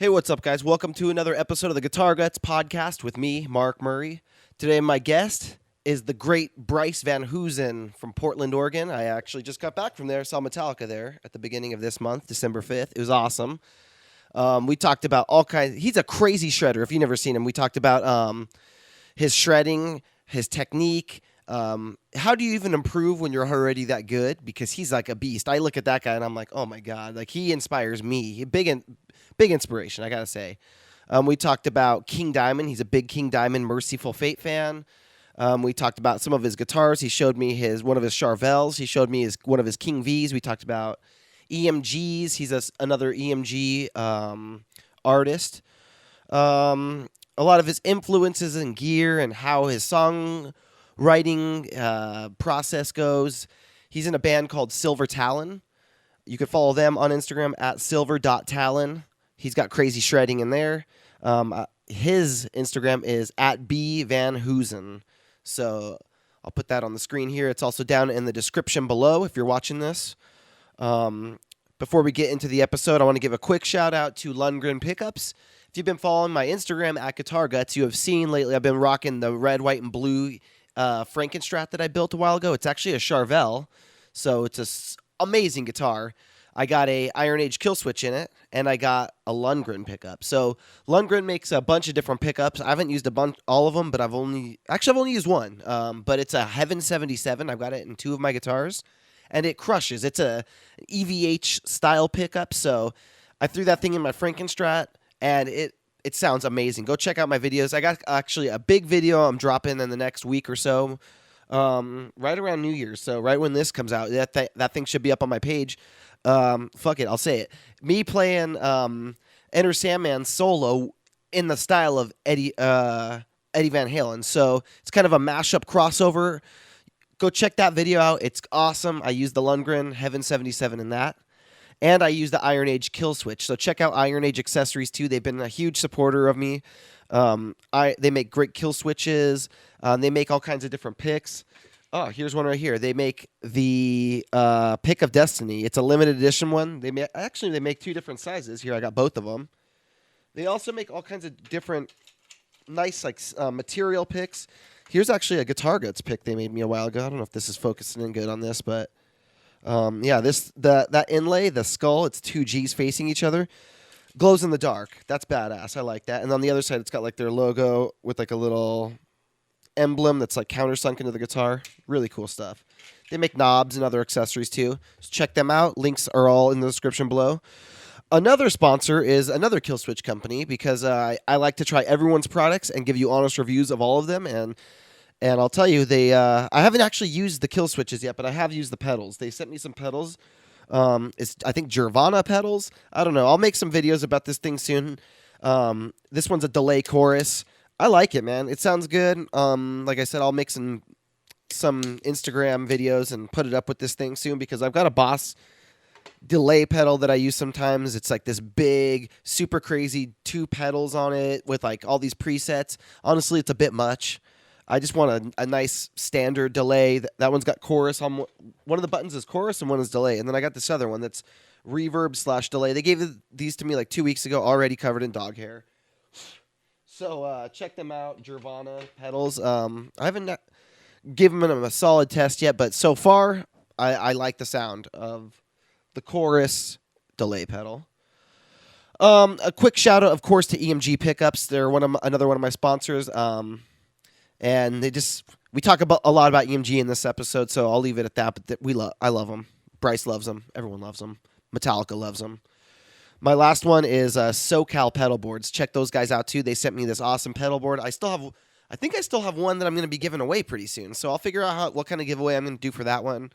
Hey, what's up, guys? Welcome to another episode of the GuitarGuts podcast with me, Mark Murray. Today, my guest is the great Bryce VanHoosen from Portland, Oregon. I actually just got back from there, saw Metallica there at the beginning of this month, December 5th. It was awesome. We talked about all kinds. He's a crazy shredder. If you've never seen him, we talked about his shredding, his technique. How do you even improve when you're already that good? Because he's like a beast. I look at that guy and I'm like, oh my God, like he inspires me. Big inspiration, I gotta say. We talked about King Diamond. He's a big King Diamond Mercyful Fate fan. We talked about some of his guitars. He showed me one of his Charvels. He showed me one of his King Vs. We talked about EMGs. He's another EMG artist. A lot of his influences in gear and how his songwriting process goes. He's in a band called Silver Talon. You can follow them on Instagram at silver.talon. He's got crazy shredding in there. His Instagram is at @BVanHoosen. So I'll put that on the screen here. It's also down in the description below if you're watching this. Before we get into the episode, I want to give a quick shout out to Lundgren Pickups. If you've been following my Instagram at GuitarGuts, you have seen lately I've been rocking the red, white, and blue Frankenstrat that I built a while ago. It's actually a Charvel, so it's an amazing guitar. I got a Iron Age kill switch in it, and I got a Lundgren pickup. So Lundgren makes a bunch of different pickups. I haven't used all of them, but I've only used one. But it's a Heaven 77. I've got it in two of my guitars, and it crushes. It's a EVH style pickup. So I threw that thing in my Frankenstrat, and it sounds amazing. Go check out my videos. I got actually a big video I'm dropping in the next week or so, right around New Year's. So right when this comes out, that thing should be up on my page. Fuck it, I'll say it. Me playing Enter Sandman solo in the style of Eddie Van Halen. So it's kind of a mashup crossover. Go check that video out. It's awesome. I used the Lundgren Heaven 77 in that. And I used the Iron Age kill switch. So check out Iron Age accessories too. They've been a huge supporter of me. They make great kill switches. They make all kinds of different picks. Oh, here's one right here. They make the Pick of Destiny. It's a limited edition one. They make two different sizes. Here, I got both of them. They also make all kinds of different nice material picks. Here's actually a GuitarGuts pick they made me a while ago. I don't know if this is focusing in good on this, but yeah, that inlay, the skull, it's two G's facing each other. Glows in the dark. That's badass. I like that. And on the other side, it's got like their logo with like a little emblem that's like countersunk into the guitar. Really cool stuff. They make knobs and other accessories too. So check them out. Links are all in the description below. Another sponsor is another kill switch company because I like to try everyone's products and give you honest reviews of all of them. And I'll tell you, I haven't actually used the kill switches yet, but I have used the pedals. They sent me some pedals. It's I think Nirvana pedals. I don't know. I'll make some videos about this thing soon. This one's a delay chorus. I like it, man. It sounds good. Like I said, I'll make some Instagram videos and put it up with this thing soon because I've got a Boss delay pedal that I use sometimes. It's like this big, super crazy 2 pedals on it with like all these presets. Honestly, it's a bit much. I just want a nice standard delay. That one's got chorus. One of the buttons is chorus and one is delay. And then I got this other one that's reverb/delay. They gave these to me like 2 weeks ago, already covered in dog hair. So check them out, Nirvana pedals. I haven't given them a solid test yet, but so far I like the sound of the chorus delay pedal. A quick shout out, of course, to EMG Pickups. They're another one of my sponsors. And we talk a lot about EMG in this episode, so I'll leave it at that. But I love them. Bryce loves them. Everyone loves them. Metallica loves them. My last one is SoCal Pedalboards. Check those guys out too. They sent me this awesome pedal board. I think I still have one that I'm going to be giving away pretty soon. So I'll figure out what kind of giveaway I'm going to do for that one.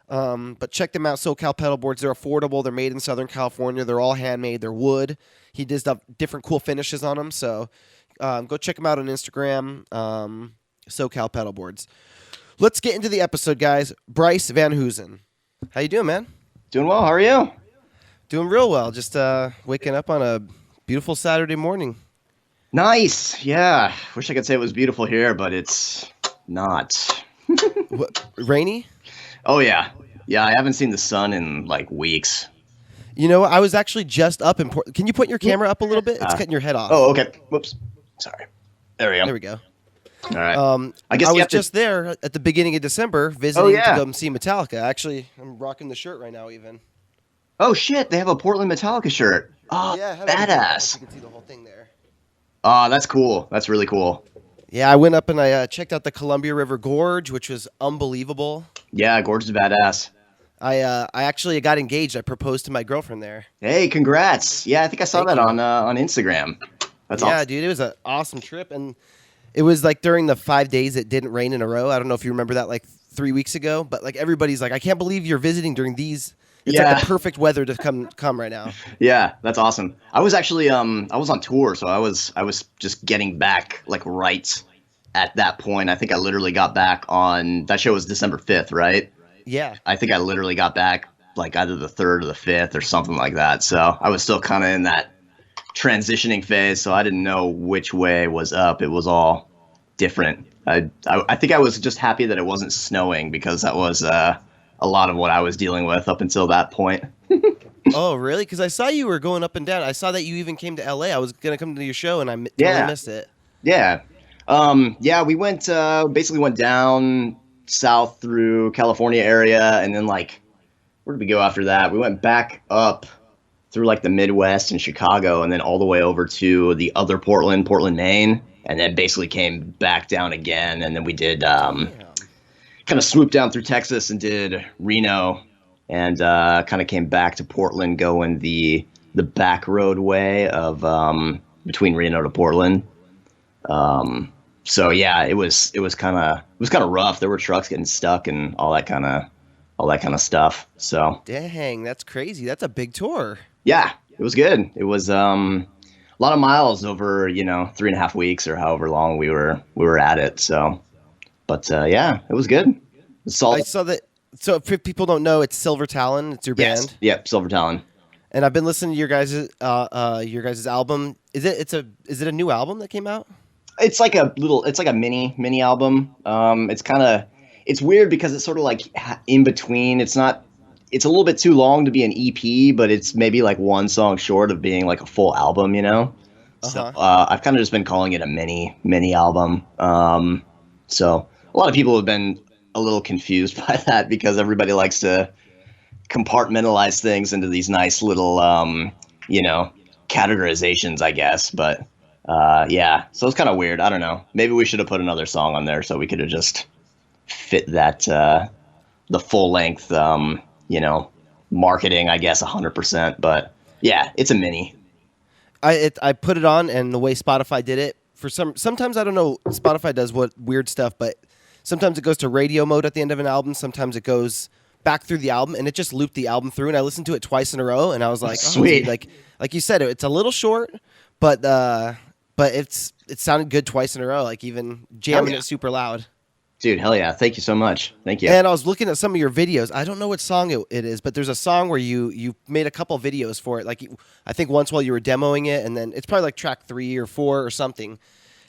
But check them out, SoCal Pedalboards. They're affordable. They're made in Southern California. They're all handmade. They're wood. He does different cool finishes on them. So go check them out on Instagram, SoCal Pedalboards. Let's get into the episode, guys. Bryce VanHoosen. How you doing, man? Doing well. How are you? Doing real well. Just waking up on a beautiful Saturday morning. Nice. Yeah. Wish I could say it was beautiful here, but it's not. What, rainy? Oh, yeah. Yeah, I haven't seen the sun in like weeks. You know, I was actually just up in Can you put your camera up a little bit? It's cutting your head off. Oh, okay. Whoops. Sorry. There we go. There we go. All right. I guess was just there at the beginning of December visiting to go see Metallica. Actually, I'm rocking the shirt right now even. Oh, shit. They have a Portland Metallica shirt. Oh, yeah, badass. You can see the whole thing there. Oh, that's cool. That's really cool. Yeah, I went up and I checked out the Columbia River Gorge, which was unbelievable. Yeah, Gorge is badass. I actually got engaged. I proposed to my girlfriend there. Hey, congrats. Yeah, I think I saw that on Instagram. That's awesome. Yeah, dude, it was an awesome trip. And it was like during the 5 days it didn't rain in a row. I don't know if you remember that like 3 weeks ago, but like everybody's like, I can't believe you're visiting during these. It's like the perfect weather to come right now. Yeah, that's awesome. I was actually I was on tour, so I was just getting back like right at that point. I think I literally got back on that show was December 5th, right? Yeah. I think I literally got back like either the 3rd or the 5th or something like that. So I was still kind of in that transitioning phase, so I didn't know which way was up. It was all different. I think I was just happy that it wasn't snowing because that was a lot of what I was dealing with up until that point. Oh, really? Because I saw you were going up and down. I saw that you even came to LA. I was going to come to your show, and I totally missed it. Yeah. We went basically went down south through California area, and then like, where did we go after that? We went back up through like the Midwest and Chicago, and then all the way over to the other Portland, Maine, and then basically came back down again, and then we did kind of swooped down through Texas and did Reno, and kind of came back to Portland going the back road way of between Reno to Portland. So yeah, it was kind of rough. There were trucks getting stuck and all that kind of stuff. So dang, that's crazy. That's a big tour. Yeah, it was good. It was a lot of miles over 3.5 weeks or however long we were at it. So. But yeah, it was good. I saw that. So if people don't know, it's Silver Talon. It's your band. Yep, Silver Talon. And I've been listening to your guys' album. Is it a new album that came out? It's like a mini album. It's weird because it's sort of like in between. It's a little bit too long to be an EP, but it's maybe like one song short of being like a full album, So I've kind of just been calling it a mini album. So a lot of people have been a little confused by that because everybody likes to compartmentalize things into these nice little, categorizations, I guess. But yeah, so it's kind of weird. I don't know. Maybe we should have put another song on there so we could have just fit that, the full length, marketing, I guess, 100%. But yeah, it's a mini. I put it on, and the way Spotify did it, sometimes I don't know, Spotify does what weird stuff, but sometimes it goes to radio mode at the end of an album. Sometimes it goes back through the album, and it just looped the album through. And I listened to it twice in a row, and I was like, sweet. Oh, dude, like you said, it's a little short, but it sounded good twice in a row. Like even jamming it super loud. Dude, hell yeah! Thank you so much. Thank you. And I was looking at some of your videos. I don't know what song it is, but there's a song where you made a couple videos for it. Like I think once while you were demoing it, and then it's probably like track 3 or 4 or something.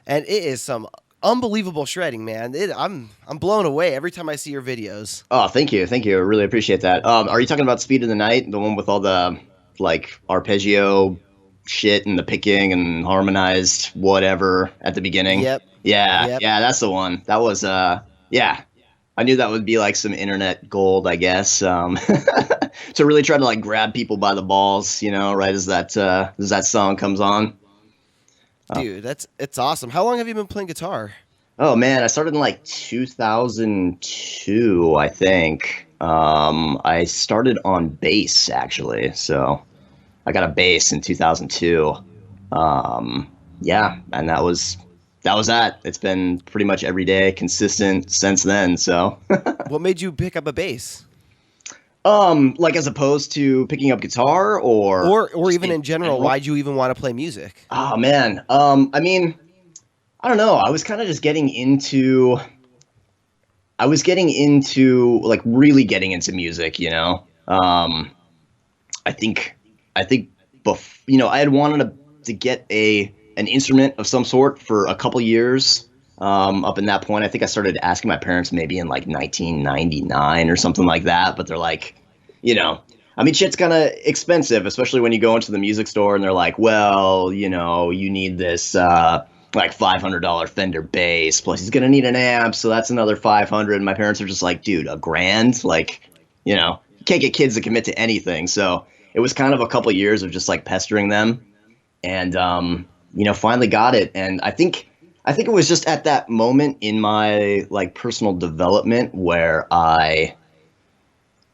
And it is some unbelievable shredding, man. I'm blown away every time I see your videos. Oh, thank you. I really appreciate that. Are you talking about Speed of the Night, the one with all the like arpeggio shit and the picking and harmonized whatever at the beginning? Yep. Yeah, that's the one. That was yeah. I knew that would be like some internet gold, I guess. To really try to like grab people by the balls, right as that song comes on. Dude, it's awesome. How long have you been playing guitar? Oh man, I started in like 2002, I think. I started on bass actually, so I got a bass in 2002. Yeah, and that was that. It's been pretty much every day, consistent since then. So, what made you pick up a bass? Like as opposed to picking up guitar or even in general, why'd you even want to play music? Oh man. I mean, I don't know. I was kind of just getting into like really getting into music, I think I had wanted to get an instrument of some sort for a couple years. Up in that point, I think I started asking my parents maybe in like 1999 or something like that. But they're like, I mean, shit's kind of expensive, especially when you go into the music store and they're like, well, you know, you need this like $500 Fender bass, plus he's gonna need an amp, so that's another 500. And my parents are just like, dude, $1,000? Like, you know, you can't get kids to commit to anything. So it was kind of a couple years of just like pestering them, and you know, finally got it. And I think it was just at that moment in my like personal development where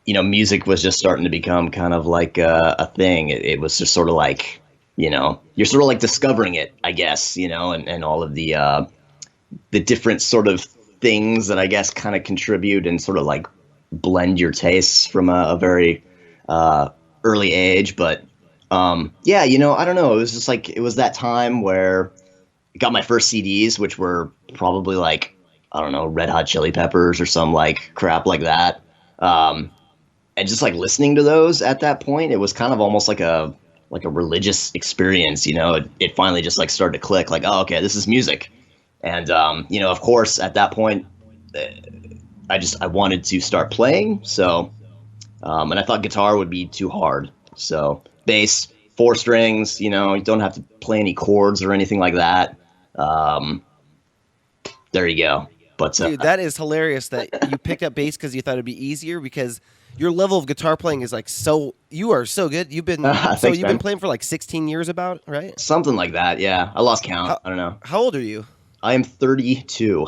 you know, music was just starting to become kind of like a thing. It was just sort of like, you know, you're sort of like discovering it, I guess, you know, and all of the different sort of things that I guess kind of contribute and sort of like blend your tastes from a very early age. But yeah, you know, I don't know. It was just like, it was that time where I got my first CDs, which were probably like, I don't know, Red Hot Chili Peppers or some like crap like that. And just like listening to those at that point, it was kind of almost like a religious experience, you know. It finally just like started to click, like, oh, okay, this is music. And you know, of course, at that point, I wanted to start playing. So, and I thought guitar would be too hard. So bass, 4 strings, you know, you don't have to play any chords or anything like that. There you go. But dude, that is hilarious that you picked up bass because you thought it'd be easier, because your level of guitar playing is like you are so good. You've been thanks, been playing for like 16 years about, right? Something like that, yeah. I lost count. I don't know. How old are you? I am 32.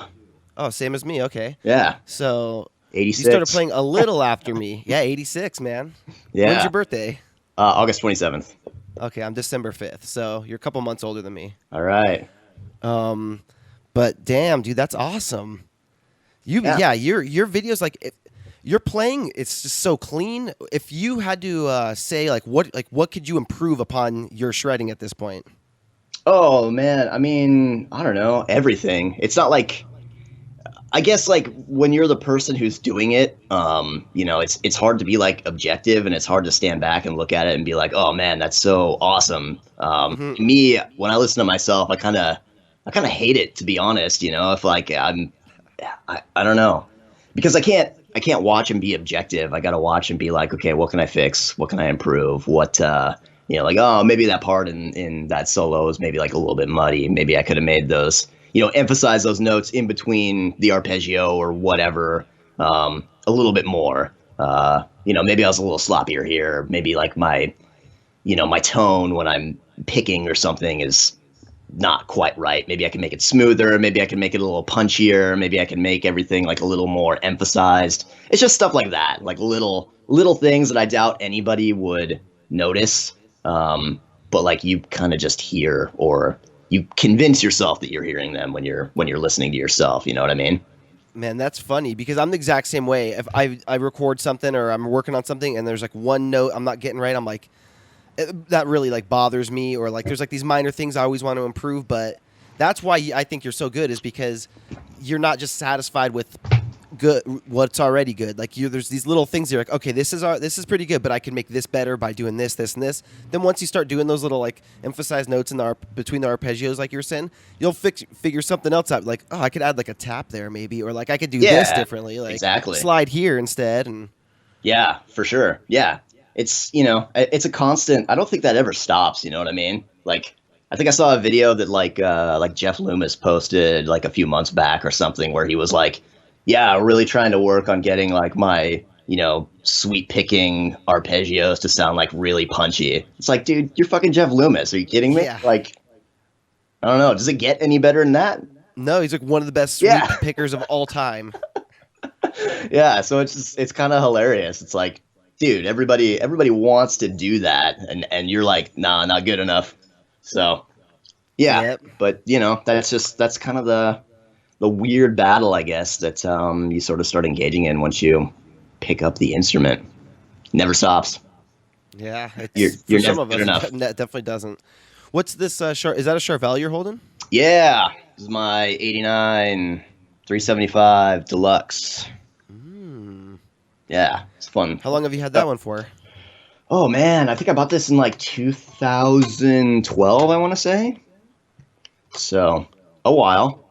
Oh, same as me. Okay. Yeah. So 86. you started playing a little after me. Yeah, 86, man. Yeah. When's your birthday? August 27th. Okay, I'm December 5th. So you're a couple months older than me. All right. But damn, dude, that's awesome. Your videos, like you're playing, it's just so clean. If you had to say what could you improve upon your shredding at this point? Oh man, I mean, I don't know, everything. It's not like, I guess like when you're the person who's doing it, you know, it's hard to be like objective, and it's hard to stand back and look at it and be like, oh man, that's so awesome. Me, when I listen to myself, I kind of hate it, to be honest. You know, if like I don't know, because I can't watch and be objective. I got to watch and be like, okay, what can I fix? What can I improve? What, you know, like, oh, maybe that part in that solo is maybe like a little bit muddy. Maybe I could have made those, you know, emphasize those notes in between the arpeggio or whatever, a little bit more. You know, maybe I was a little sloppier here. Maybe like my tone when I'm picking or something is not quite right. Maybe I can make it smoother. Maybe I can make it a little punchier. Maybe I can make everything like a little more emphasized. It's just stuff like that, like little things that I doubt anybody would notice. But like you kind of just hear, or you convince yourself that you're hearing them when you're listening to yourself. You know what I mean? Man, that's funny, because I'm the exact same way. If I record something or I'm working on something and there's like one note I'm not getting right, I'm like, that really like bothers me, or like there's like these minor things I always want to improve. But that's why I think you're so good, is because you're not just satisfied with good what's already good. Like there's these little things you're like, okay, this is pretty good, but I can make this better by doing this, this, and this. Then once you start doing those little like emphasized notes in between the arpeggios, like you're saying, you'll figure something else out. Like, oh, I could add like a tap there maybe, or like I could do this differently. Like exactly. Slide here instead. And yeah, for sure. Yeah. It's, you know, it's a constant. I don't think that ever stops. You know what I mean? Like, I think I saw a video that like Jeff Loomis posted like a few months back or something, where he was like, yeah, really trying to work on getting like my, you know, sweet picking arpeggios to sound like really punchy. It's like, dude, you're fucking Jeff Loomis. Are you kidding me? Yeah. Like, I don't know. Does it get any better than that? No, he's like one of the best sweet pickers of all time. Yeah. So it's kind of hilarious. It's like, dude, everybody wants to do that, and you're like, nah, not good enough. So, yeah. Yep. But you know, that's kind of the weird battle, I guess, that you sort of start engaging in once you pick up the instrument. Never stops. Yeah, you're never good enough. That definitely doesn't. What's this? Is that a Charvel you're holding? Yeah, this is my '89 375 Deluxe. Yeah, it's fun. How long have you had that one for? Oh man, I think I bought this in like 2012, I want to say. So, a while.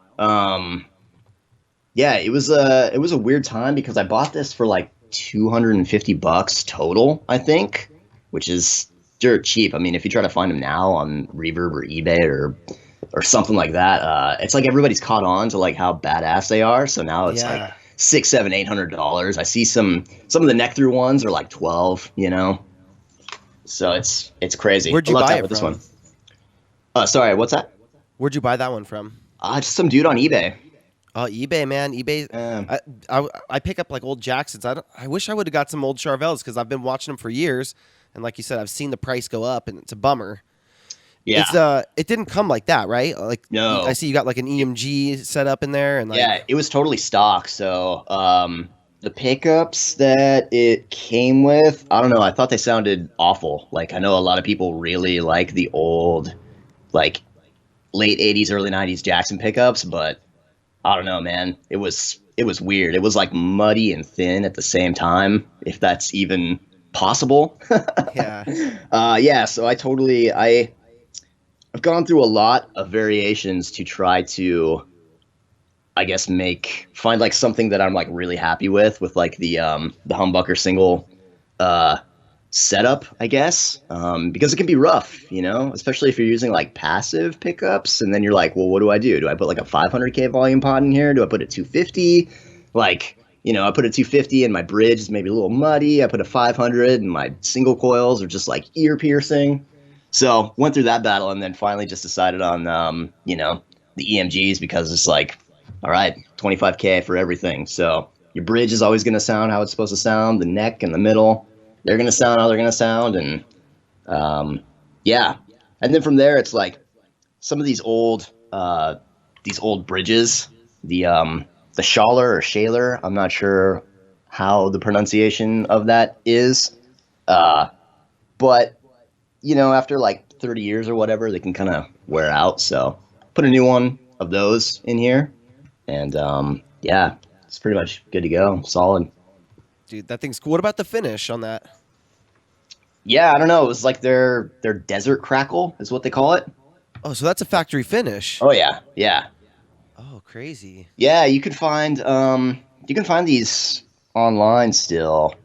Yeah, it was a weird time, because I bought this for like $250 total, I think, which is dirt cheap. I mean, if you try to find them now on Reverb or eBay or something like that, it's like everybody's caught on to like how badass they are. So now it's like $600, $700, $800. I see some of the neck through ones are like 12, you know. So it's crazy. Where'd you buy it from? This one. Sorry, what's that? Where'd you buy that one from? Just some dude on eBay. Oh, eBay, man. eBay. I pick up like old Jacksons. I wish I would have got some old Charvels because I've been watching them for years. And like you said, I've seen the price go up, and it's a bummer. Yeah. It didn't come like that, right? Like, no. I see you got like an EMG set up in there, and like, yeah, it was totally stock. So the pickups that it came with, I don't know. I thought they sounded awful. Like, I know a lot of people really like the old, like late '80s, early '90s Jackson pickups, but I don't know, man. It was weird. It was like muddy and thin at the same time, if that's even possible. Yeah. Yeah. So I've gone through a lot of variations to try to, I guess, find like something that I'm like really happy with like the humbucker single setup, I guess, because it can be rough, you know, especially if you're using like passive pickups, and then you're like, well, what do I do? Do I put like a 500K volume pod in here? Do I put a 250? Like, you know, I put a 250 and my bridge is maybe a little muddy. I put a 500 and my single coils are just like ear piercing. So went through that battle, and then finally just decided on, you know, the EMGs, because it's like, all right, 25K for everything. So your bridge is always going to sound how it's supposed to sound. The neck and the middle, they're going to sound how they're going to sound. And yeah. And then from there, it's like some of these old bridges, the Schaller or Shaler, I'm not sure how the pronunciation of that is. But you know, after like 30 years or whatever, they can kind of wear out. So put a new one of those in here, and yeah, it's pretty much good to go. Solid. Dude, that thing's cool. What about the finish on that? Yeah, I don't know. It was like their desert crackle is what they call it. Oh, so that's a factory finish. Oh yeah, yeah. Oh, crazy. Yeah, you can find these online still.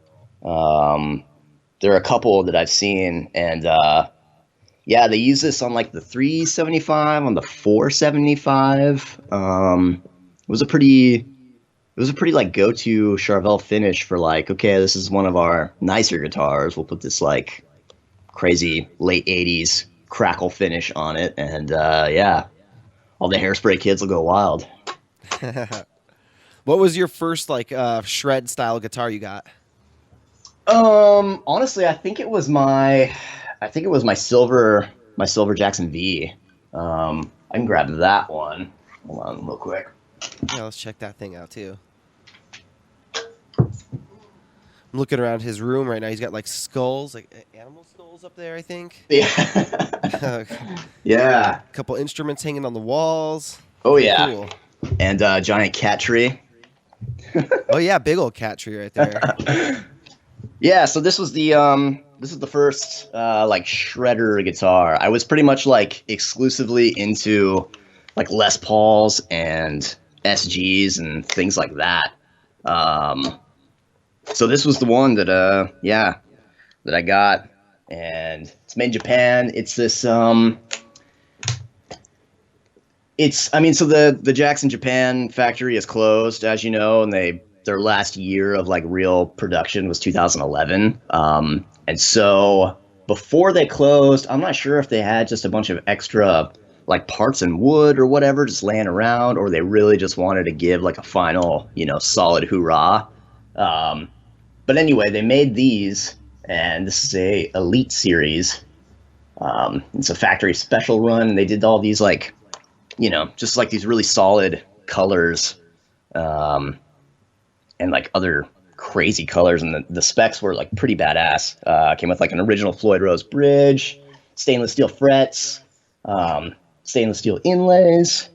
There are a couple that I've seen, and yeah, they use this on like the 375, on the 475. It was a pretty like go-to Charvel finish for like, okay, this is one of our nicer guitars. We'll put this like crazy late 80s crackle finish on it, and yeah, all the Hairspray kids will go wild. What was your first like shred style guitar you got? Honestly, I think it was my Silver Jackson V. I can grab that one. Hold on real quick. Yeah, let's check that thing out too. I'm looking around his room right now. He's got like skulls, like animal skulls up there, I think. Yeah. Yeah. A couple instruments hanging on the walls. Oh yeah. Cool. And giant cat tree. Oh yeah, big old cat tree right there. Yeah, so this is the first like shredder guitar. I was pretty much like exclusively into like Les Pauls and SGs and things like that. So this was the one that that I got, and it's made in Japan. It's this so the Jackson Japan factory is closed, as you know, and their last year of like real production was 2011. And so before they closed, I'm not sure if they had just a bunch of extra like parts and wood or whatever just laying around, or they really just wanted to give like a final, you know, solid hoorah. But anyway, they made these, and this is a Elite series. It's a factory special run, and they did all these like, you know, just like these really solid colors. And like other crazy colors, and the specs were like pretty badass. Came with like an original Floyd Rose bridge, stainless steel frets, stainless steel inlays.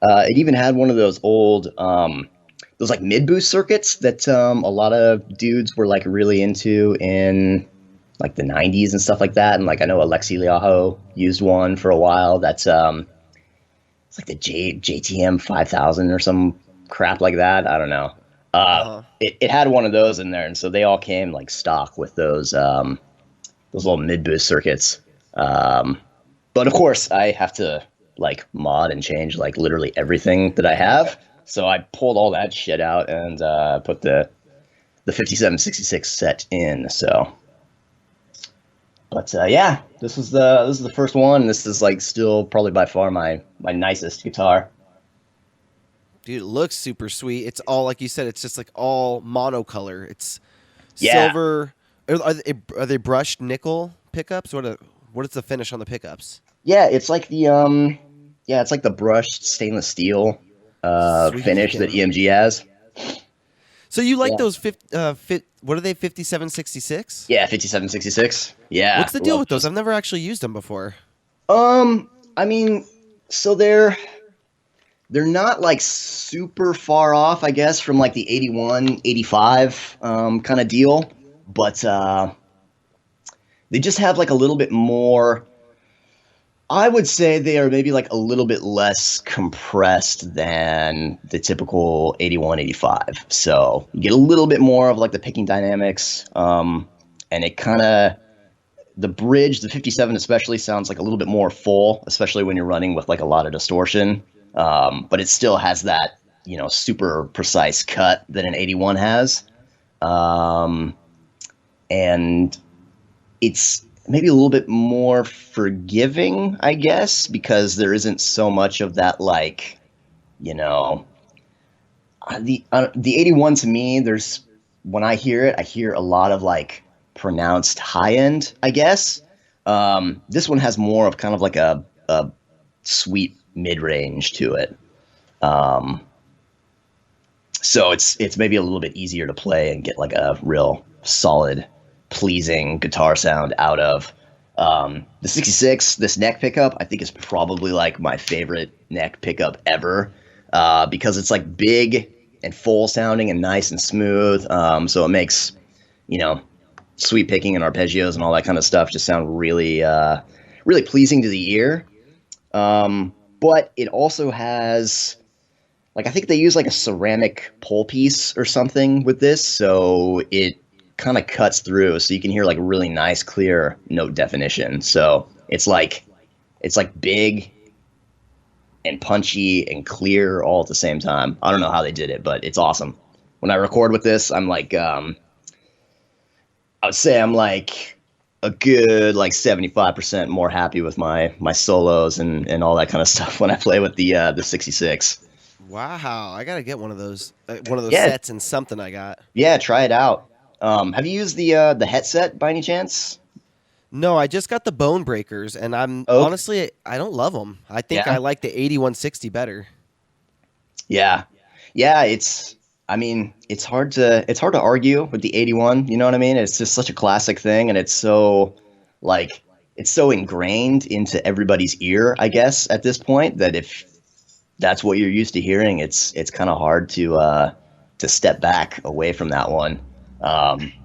It even had one of those old, those like mid boost circuits that a lot of dudes were like really into in like the 90s and stuff like that. And like I know Alexi Liaho used one for a while. That's it's like the JTM 5000 or some crap like that. I don't know. Uh-huh. It had one of those in there, and so they all came like stock with those little mid boost circuits. But of course, I have to like mod and change like literally everything that I have. So I pulled all that shit out and put the 5766 set in. So, but yeah, this is the first one. This is like still probably by far my nicest guitar. Dude, it looks super sweet. It's all like you said. It's just like all monocolor. It's Yeah. silver. Are they brushed nickel pickups? What is the finish on the pickups? Yeah, it's like it's like the brushed stainless steel Sweet. finish that EMG has. So you like Yeah. those what are they, 5766? Yeah, 5766. Yeah. What's the deal love with those? I've never actually used them before. I mean, so they're not like super far off, I guess, from like the 81, 85 kind of deal, but they just have like a little bit more. I would say they are maybe like a little bit less compressed than the typical 81, 85. So you get a little bit more of like the picking dynamics, and it kind of the bridge, the 57 especially, sounds like a little bit more full, especially when you're running with like a lot of distortion. But it still has that, super precise cut that an 81 has. And it's maybe a little bit more forgiving, I guess, because there isn't so much of that, like, the 81 to me, when I hear it, I hear a lot of like pronounced high end, I guess. This one has more of kind of like a sweet mid range to it. So it's maybe a little bit easier to play and get like a real solid, pleasing guitar sound out of. The 66, this neck pickup, I think is probably like my favorite neck pickup ever, because it's like big and full sounding and nice and smooth. So it makes, sweet picking and arpeggios and all that kind of stuff just sound really, really pleasing to the ear. But it also has, like, I think they use like a ceramic pole piece or something with this, so it kind of cuts through, so you can hear like really nice, clear note definition. So it's like big and punchy and clear all at the same time. I don't know how they did it, but it's awesome. When I record with this, I'm like, I would say I'm like a good like 75% more happy with my solos and all that kind of stuff when I play with the 66. Wow, I gotta get one of those Yeah. sets and something I got. Yeah, try it out. Have you used the headset by any chance? No, I just got the Bone Breakers, and honestly, I don't love them. I think Yeah? I like the 8160 better. Yeah. Yeah, I mean, it's hard to argue with the 81, you know what I mean? It's just such a classic thing, and it's so ingrained into everybody's ear, I guess, at this point, that if that's what you're used to hearing, it's kind of hard to step back away from that one.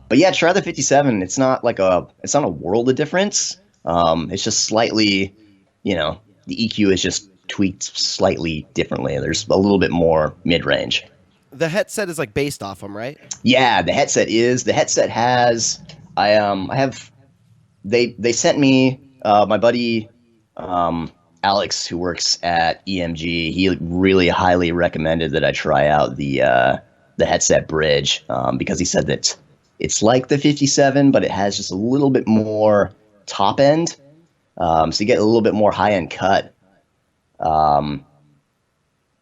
But yeah, try the 57. It's not a world of difference. It's just slightly, the EQ is just tweaked slightly differently. There's a little bit more mid-range. The headset is like based off them, right? Yeah, the headset has, they sent me, my buddy, Alex, who works at EMG, he really highly recommended that I try out the headset bridge, because he said that it's like the 57, but it has just a little bit more top end. So you get a little bit more high end cut.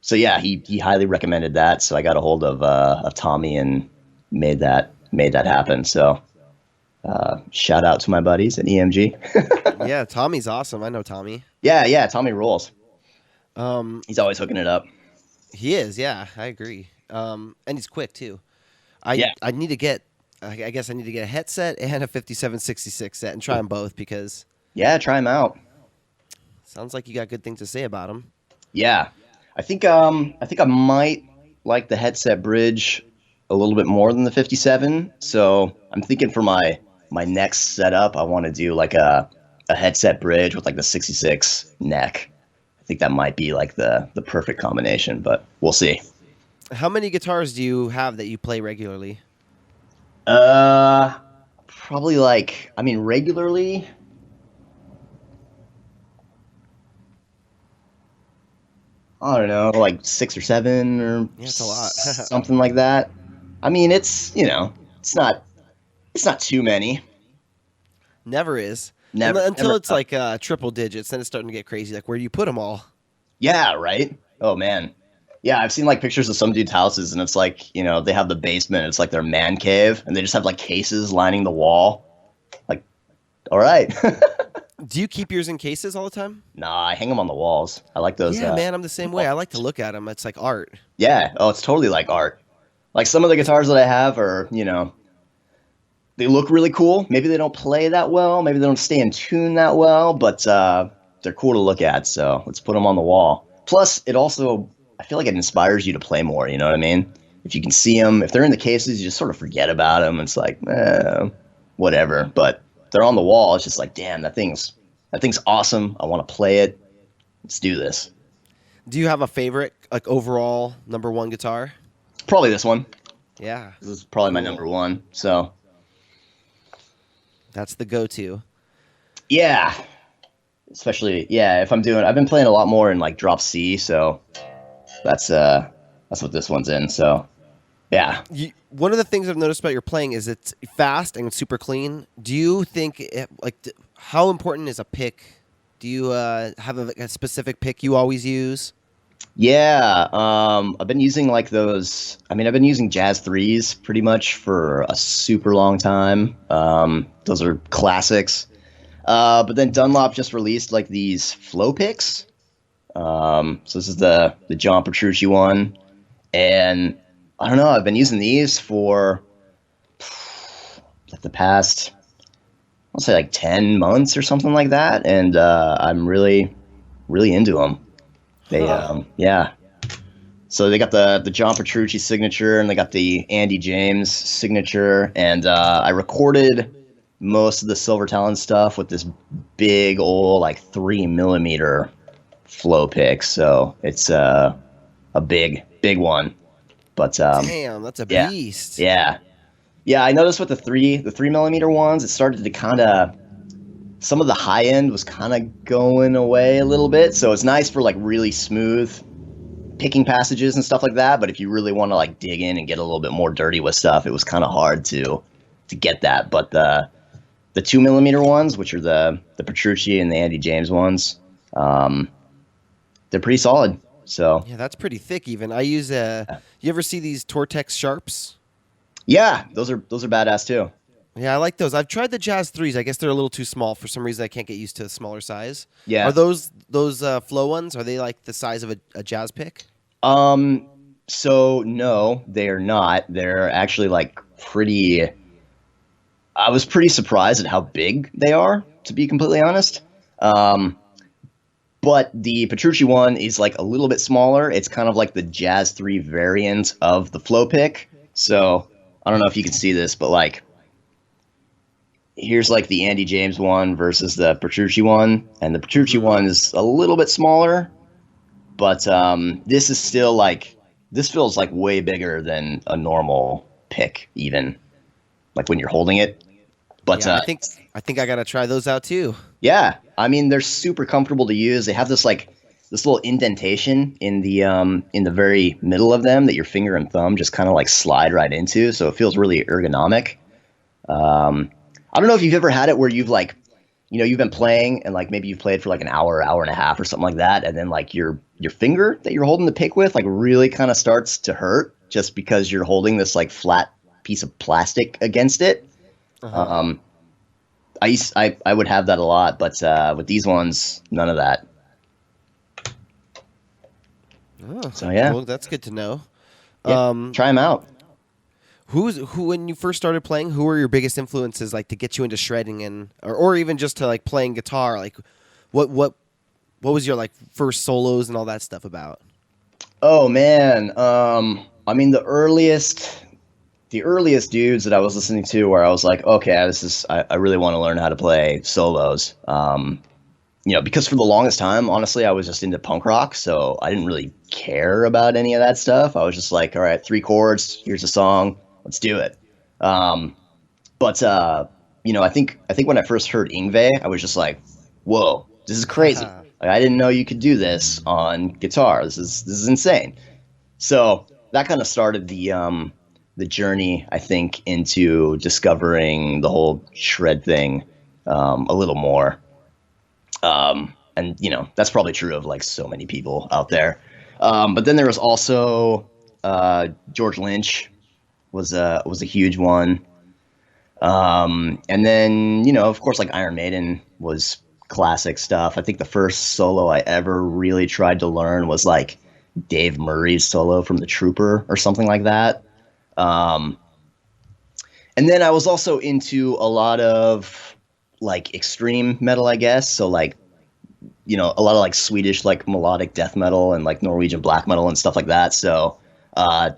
So yeah, he highly recommended that. So I got a hold of Tommy and made that happen. So shout out to my buddies at EMG. Yeah, Tommy's awesome. I know Tommy. Yeah, Tommy rules. Um, He's always hooking it up. he is. Yeah, I agree. And he's quick too. Yeah. I need to get. I guess I need to get a headset and a 5766 set and try them both because Yeah, try him out. sounds like you got good things to say about them. Yeah, I think I might like the headset bridge a little bit more than the 57. So I'm thinking for my next setup, I want to do like a headset bridge with like the 66 neck. I think that might be like the perfect combination, but we'll see. How many guitars do you have that you play regularly? Uh, Probably like, I mean, regularly, I don't know, like 6 or 7 or Yeah, it's a lot. something like that. I mean, it's not too many. Never is. Never, Until never. it's like triple digits, then it's starting to get crazy. Like, where do you put them all? Yeah, right. Oh man. Yeah, I've seen like pictures of some dudes' houses, and it's like, they have the basement. It's like their man cave, and they just have like cases lining the wall. Like, all right. Do you keep yours in cases all the time? Nah, I hang them on the walls. I like those. Yeah, man, I'm the same way. I like to look at them. It's like art. Yeah. Oh, it's totally like art. Like some of the guitars that I have are, they look really cool. Maybe they don't play that well. Maybe they don't stay in tune that well, but they're cool to look at. So let's put them on the wall. Plus, I feel like it inspires you to play more. You know what I mean? If you can see them, if they're in the cases, you just sort of forget about them. It's like, whatever. But they're on the wall. It's just like, damn, that thing's awesome. I want to play it. Let's do this. Do you have a favorite, like overall number one guitar? Probably this one. Yeah, This is probably my Cool. number one. So that's the go-to. yeah, especially if I've been playing a lot more in like drop C, so that's what this one's in. So yeah. One of the things I've noticed about your playing is it's fast and super clean. Do you think how important is a pick? Do you have a specific pick you always use? Yeah, I've been using like those. I mean, I've been using Jazz threes pretty much for a super long time. Those are classics. But then Dunlop just released like these flow picks. So this is the John Petrucci one, and I don't know. I've been using these for like the past, I'll say like 10 months or something like that, and I'm really, really into them. They, yeah. So they got the John Petrucci signature, and they got the Andy James signature, and I recorded most of the Silver Talon stuff with this big old like 3 mm flow pick. So it's a big one. But Damn, that's a yeah, beast. yeah. I noticed with the 3 mm ones, it started to kind of, some of the high end was kind of going away a little bit. So it's nice for like really smooth picking passages and stuff like that. But if you really want to like dig in and get a little bit more dirty with stuff, it was kind of hard to get that. But the 2 mm ones, which are the Petrucci and the Andy James ones, they're pretty solid. So Yeah, that's pretty thick. Even I use You ever see these Tortex Sharps? yeah, those are badass too. Yeah, I like those. I've tried the Jazz threes. I guess they're a little too small for some reason. I can't get used to a smaller size. Yeah. Are those flow ones? Are they like the size of a Jazz pick? So no, they are not. They're actually like pretty. I was pretty surprised at how big they are, to be completely honest. But the Petrucci one is like a little bit smaller. It's kind of like the Jazz 3 variant of the flow pick. So I don't know if you can see this, but like here's like the Andy James one versus the Petrucci one, and the Petrucci one is a little bit smaller, but this is still like, this feels like way bigger than a normal pick, even like when you're holding it. But Yeah, I think I gotta try those out too. yeah, I mean they're super comfortable to use. They have this little indentation in the very middle of them that your finger and thumb just kind of like slide right into, so it feels really ergonomic. I don't know if you've ever had it where you've like, you've been playing and like maybe you've played for like an hour and a half or something like that, and then like your finger that you're holding the pick with like really kind of starts to hurt just because you're holding this like flat piece of plastic against it. Uh-huh. I would have that a lot, but with these ones, none of that. Oh, So yeah, well, that's good to know. try them out. Who when you first started playing? Who were your biggest influences, like to get you into shredding or even just to like playing guitar? Like, what was your like first solos and all that stuff about? Oh man, I mean the earliest dudes that I was listening to where I was like, okay, I really want to learn how to play solos. because for the longest time, honestly, I was just into punk rock, so I didn't really care about any of that stuff. I was just like, all right, 3 chords, here's a song, let's do it. Um, but I think when I first heard Ingve, I was just like, whoa, this is crazy. Like, I didn't know you could do this on guitar. This is insane. So that kind of started the journey, I think, into discovering the whole shred thing a little more. And that's probably true of like so many people out there. But then there was also George Lynch was a huge one. And then of course, like Iron Maiden was classic stuff. I think the first solo I ever really tried to learn was like Dave Murray's solo from The Trooper or something like that. Um, and then I was also into a lot of like extreme metal, I guess. So like a lot of like Swedish like melodic death metal and like Norwegian black metal and stuff like that. So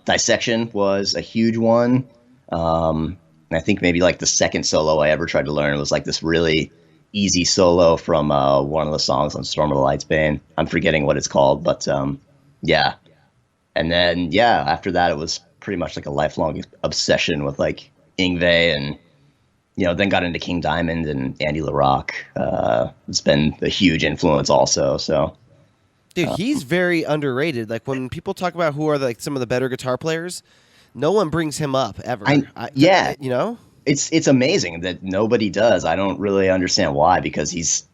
Dissection was a huge one. And I think maybe like the second solo I ever tried to learn was like this really easy solo from one of the songs on Storm of the Light's Bane. I'm forgetting what it's called, but yeah. And then after that it was pretty much like a lifelong obsession with like Yngwie and then got into King Diamond and Andy LaRock. It's been a huge influence also. So, dude, he's very underrated. Like when people talk about who are like some of the better guitar players, no one brings him up ever. It's amazing that nobody does. I don't really understand why, because he's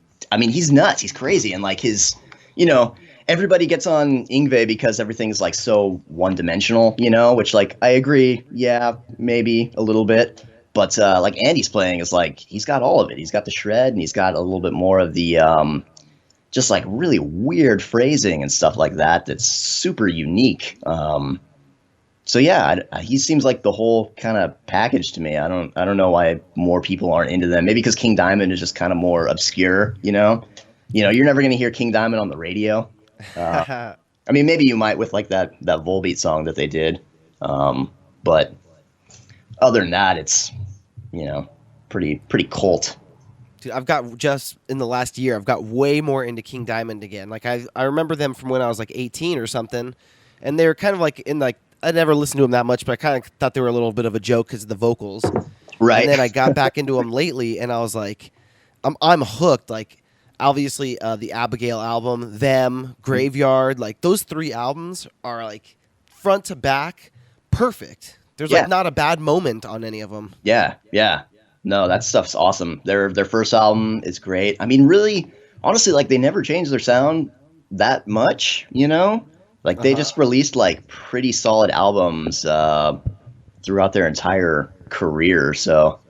nuts. He's crazy, and like everybody gets on Yngwie because everything's like so one dimensional, which like I agree. Yeah, maybe a little bit. But like Andy's playing is like he's got all of it. He's got the shred and he's got a little bit more of the just like really weird phrasing and stuff like that. That's super unique. So yeah, he seems like the whole kind of package to me. I don't know why more people aren't into them. Maybe because King Diamond is just kind of more obscure. You're never going to hear King Diamond on the radio. I mean, maybe you might with like that Volbeat song that they did. But other than that, it's pretty cult. Dude, I've got just in the last year, I've got way more into King Diamond again. Like I remember them from when I was like 18 or something, and they were kind of like in like I never listened to them that much, but I kind of thought they were a little bit of a joke because of the vocals. Right. And then I got back into them lately, and I was like, I'm hooked. Like obviously the Abigail album, Them, Graveyard, like those 3 albums are like front to back perfect. There's like not a bad moment on any of them. Yeah. No, that stuff's awesome. Their first album is great. I mean, really, honestly, like they never changed their sound that much, Like they just released like pretty solid albums throughout their entire career. So,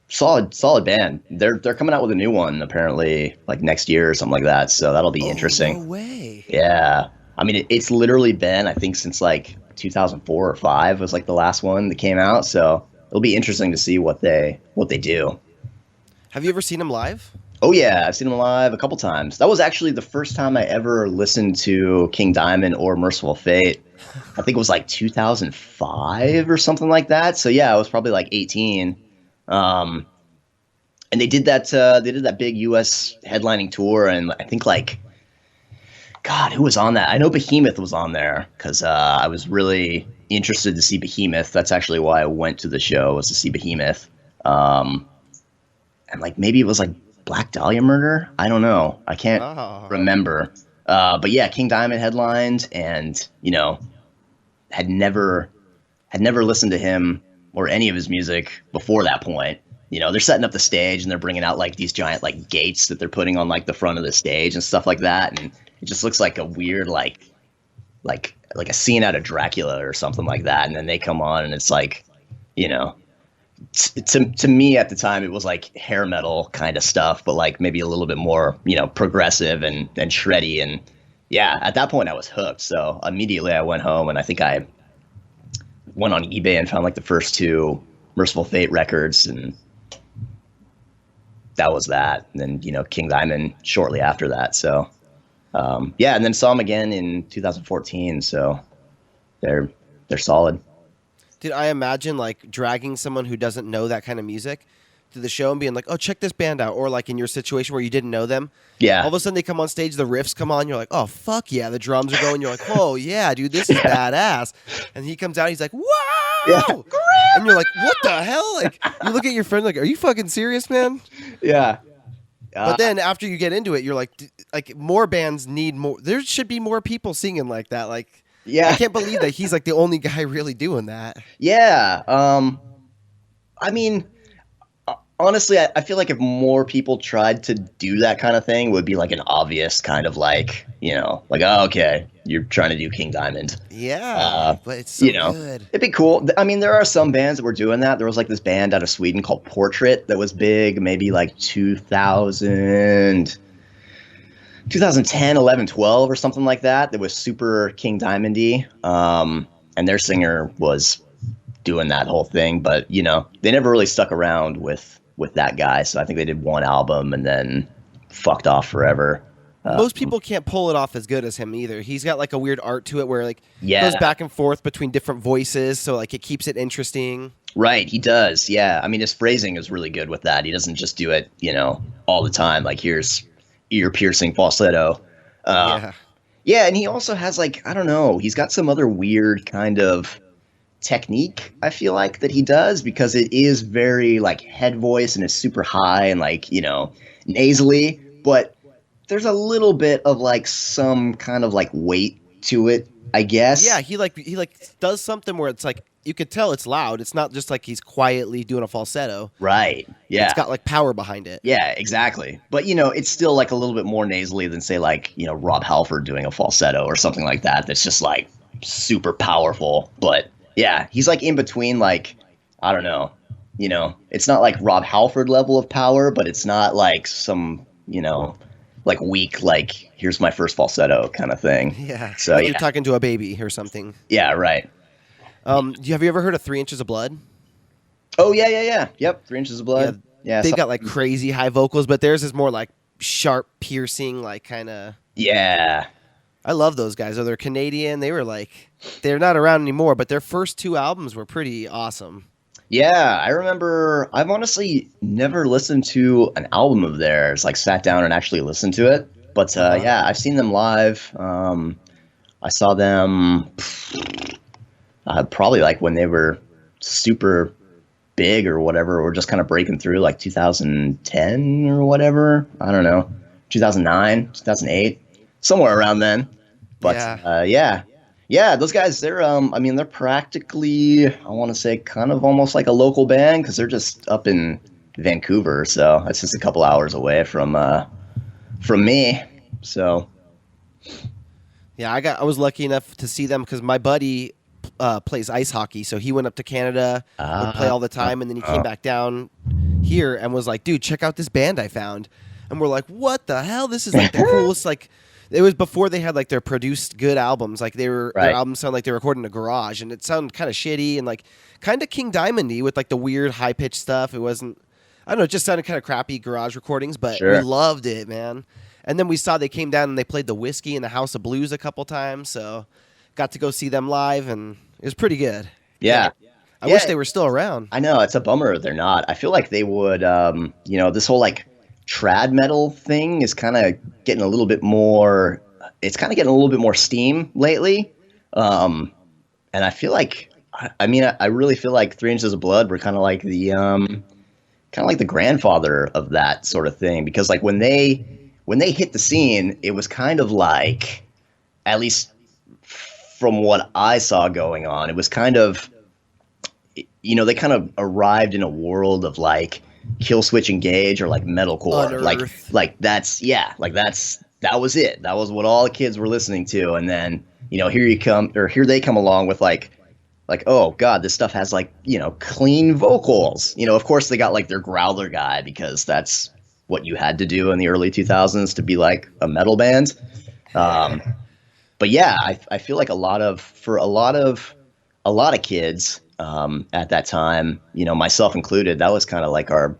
solid band. They're coming out with a new one apparently like next year or something like that. So that'll be interesting. No way. Yeah. I mean, it's literally been, I think, since like 2004 or 5 was like the last one that came out. So it'll be interesting to see what they do. Have you ever seen them live? Oh yeah, I've seen them live a couple times. That was actually the first time I ever listened to King Diamond or Mercyful Fate. I think it was like 2005 or something like that. So yeah, I was probably like 18. And they did that big US headlining tour, and I think like, God, who was on that? I know Behemoth was on there because I was really interested to see Behemoth. That's actually why I went to the show, was to see Behemoth. And like maybe it was like Black Dahlia Murder. I don't know. I can't remember. But yeah, King Diamond headlined, and had never listened to him or any of his music before that point. They're setting up the stage and they're bringing out like these giant like gates that they're putting on like the front of the stage and stuff like that, and it just looks like a weird like a scene out of Dracula or something like that. And then they come on and it's like, to me at the time it was like hair metal kind of stuff, but like maybe a little bit more progressive and shreddy. And yeah, at that point I was hooked. So immediately I went home and I think I went on eBay and found like the first 2 Mercyful Fate records, and that was that. And then King Diamond shortly after that. So and then saw them again in 2014. So they're solid. Dude, I imagine like dragging someone who doesn't know that kind of music after the show and being like, oh, check this band out. Or like in your situation where you didn't know them. Yeah. All of a sudden they come on stage, the riffs come on. You're like, oh, fuck yeah. The drums are going. You're like, oh, yeah, dude, this is badass. And he comes out. He's like, wow. Yeah. And you're like, what the hell? Like, you look at your friend like, are you fucking serious, man? Yeah. But then after you get into it, you're like more bands need more. There should be more people singing like that. Like, Yeah. I can't believe that he's like the only guy really doing that. Yeah. I mean, honestly, I feel like if more people tried to do that kind of thing, it would be like an obvious kind of like, like, oh, okay, you're trying to do King Diamond. Yeah, but it's so good. It'd be cool. I mean, there are some bands that were doing that. There was like this band out of Sweden called Portrait that was big, maybe like 2010, 11, 12 or something like that. That was super King Diamond-y. And their singer was doing that whole thing, but they never really stuck around with that guy. So I think they did one album and then fucked off forever. Most people can't pull it off as good as him either. He's got like a weird art to it where like Yeah. goes back and forth between different voices, so like it keeps it interesting. Right, he does. Yeah, I mean his phrasing is really good with that. He doesn't just do it, all the time. Like here's ear-piercing falsetto. Yeah, and he also has like, I don't know, he's got some other weird kind of technique, I feel like, that he does, because it is very like head voice and it's super high and like, nasally, but there's a little bit of like some kind of like weight to it, I guess. Yeah, he does something where it's like you could tell it's loud. It's not just like he's quietly doing a falsetto. Right. Yeah. It's got like power behind it. Yeah, exactly. But it's still like a little bit more nasally than say like, Rob Halford doing a falsetto or something like that. That's just like super powerful. But yeah, he's like in between, like, I don't know, it's not like Rob Halford level of power, but it's not like some, like weak, like here's my first falsetto kind of thing. Yeah. So you're talking to a baby or something. Yeah, right. Have you ever heard of 3 Inches of Blood? Oh yeah. Yep, 3 Inches of Blood. Yeah. They've got like crazy high vocals, but theirs is more like sharp, piercing, like kind of. Yeah. I love those guys. They're Canadian. They're not around anymore, but their first 2 albums were pretty awesome. Yeah, I remember. I've honestly never listened to an album of theirs, like sat down and actually listened to it. But yeah, I've seen them live. I saw them probably like when they were super big or whatever, or just kind of breaking through, like 2010 or whatever. I don't know, 2009, 2008, somewhere around then. But yeah, those guys, they're they're practically, I want to say, kind of almost like a local band, because they're just up in Vancouver, so that's just a couple hours away from me. So yeah, I was lucky enough to see them because my buddy plays ice hockey, so he went up to Canada, would play all the time, and then he came back down here and was like, dude, check out this band I found. And we're like, what the hell? This is like the coolest, like, it was before they had like their produced good albums. Like their albums sound like they were recorded in a garage, and it sounded kind of shitty and like kind of King Diamond-y with like the weird high pitched stuff. It wasn't, I don't know, it just sounded kind of crappy garage recordings, but we loved it, man. And then we saw they came down and they played the Whiskey in the House of Blues a couple times, so got to go see them live, and it was pretty good. Yeah. I wish they were still around. I know, it's a bummer they're not. I feel like they would, this whole like trad metal thing is kind of getting a little bit more, it's kind of getting a little bit more steam lately. And I feel like, I really feel like 3 Inches of Blood were kind of like the grandfather of that sort of thing, because like when they hit the scene, it was kind of like, at least from what I saw going on, it was kind of, they kind of arrived in a world of like Kill Switch Engage or like metalcore. Unearthed. Like that was it. That was what all the kids were listening to. And then, here they come along with like, oh God, this stuff has like, clean vocals. Of course they got like their growler guy, because that's what you had to do in the early 2000s to be like a metal band. But yeah, I feel like a lot of kids at that time, myself included, that was kind of like our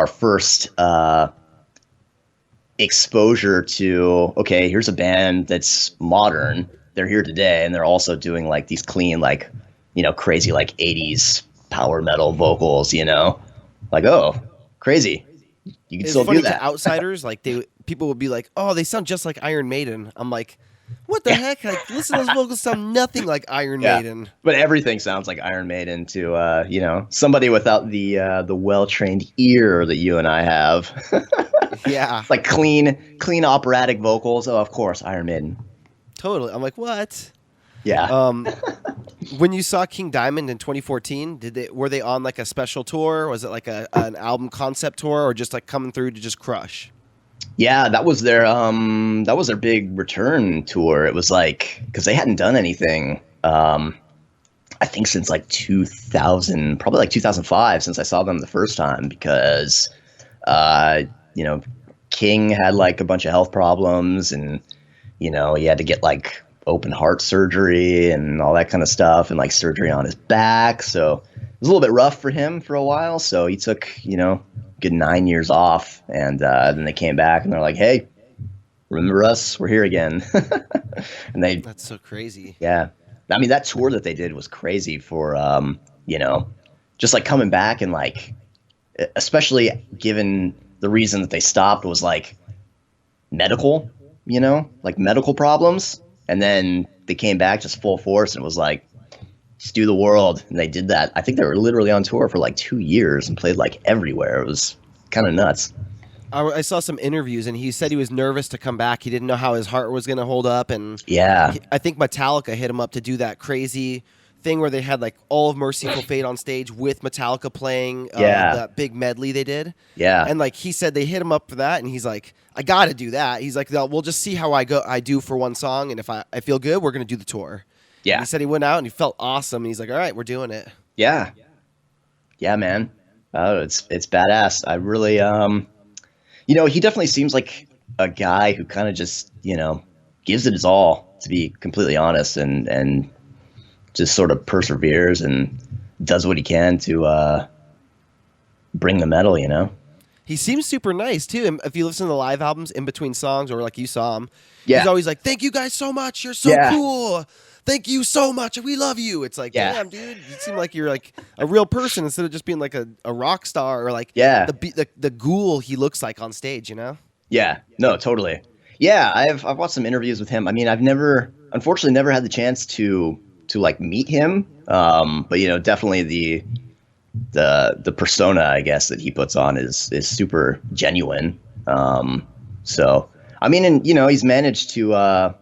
first exposure to, okay, here's a band that's modern. They're here today, and they're also doing like these clean, like, crazy like 80s power metal vocals, Like, oh, crazy. You can It's still do funny to that. outsiders, like people would be like, "Oh, they sound just like Iron Maiden." I'm like, "What the Yeah. heck? Like, listen to those vocals sound nothing like Iron Yeah. Maiden." But everything sounds like Iron Maiden to somebody without the well trained ear that you and I have. Yeah, Like clean operatic vocals. Oh, of course, Iron Maiden. totally. I'm like, "What?" Yeah. Um, when you saw King Diamond in 2014, were they on like a special tour? Was it like an album concept tour, or just like coming through to just crush? Yeah, that was their big return tour. It was like because they hadn't done anything I think since like 2000, probably like 2005 since I saw them the first time because you know, King had like a bunch of health problems and he had to get like open heart surgery and all that kind of stuff and like surgery on his back. So it was a little bit rough for him for a while. So he took, good 9 years off and then they came back and they're like, hey, remember us? We're here again. And That's so crazy. yeah. I mean, that tour that they did was crazy for, just like coming back and like, especially given the reason that they stopped was like medical, like medical problems. And then they came back just full force and it was like, let's do the world. And they did that. I think they were literally on tour for like 2 years and played like everywhere. It was kind of nuts. I saw some interviews and he said he was nervous to come back. He didn't know how his heart was going to hold up. And Yeah. I think Metallica hit him up to do that crazy thing where they had like all of Mercyful Fate on stage with Metallica playing that big medley they did. Yeah. And like he said they hit him up for that and he's like, I got to do that. He's like, we'll just see how I do for one song. And if I feel good, we're going to do the tour. Yeah. And he said he went out and he felt awesome. And he's like, all right, we're doing it. Yeah. Yeah, man. Oh, it's badass. I really, he definitely seems like a guy who kind of just, gives it his all, to be completely honest, and just sort of perseveres and does what he can to bring the metal. He seems super nice too. And if you listen to the live albums in between songs or like you saw him, Yeah. he's always like, thank you guys so much. You're so Yeah. cool. Thank you so much. We love you. It's like, Yeah. damn, dude, you seem like you're like a real person instead of just being like a rock star or like Yeah. the ghoul he looks like on stage, Yeah. No, totally. Yeah, I've watched some interviews with him. I mean, unfortunately never had the chance to like meet him. But definitely the persona, I guess, that he puts on is super genuine. So I mean, and he's managed to at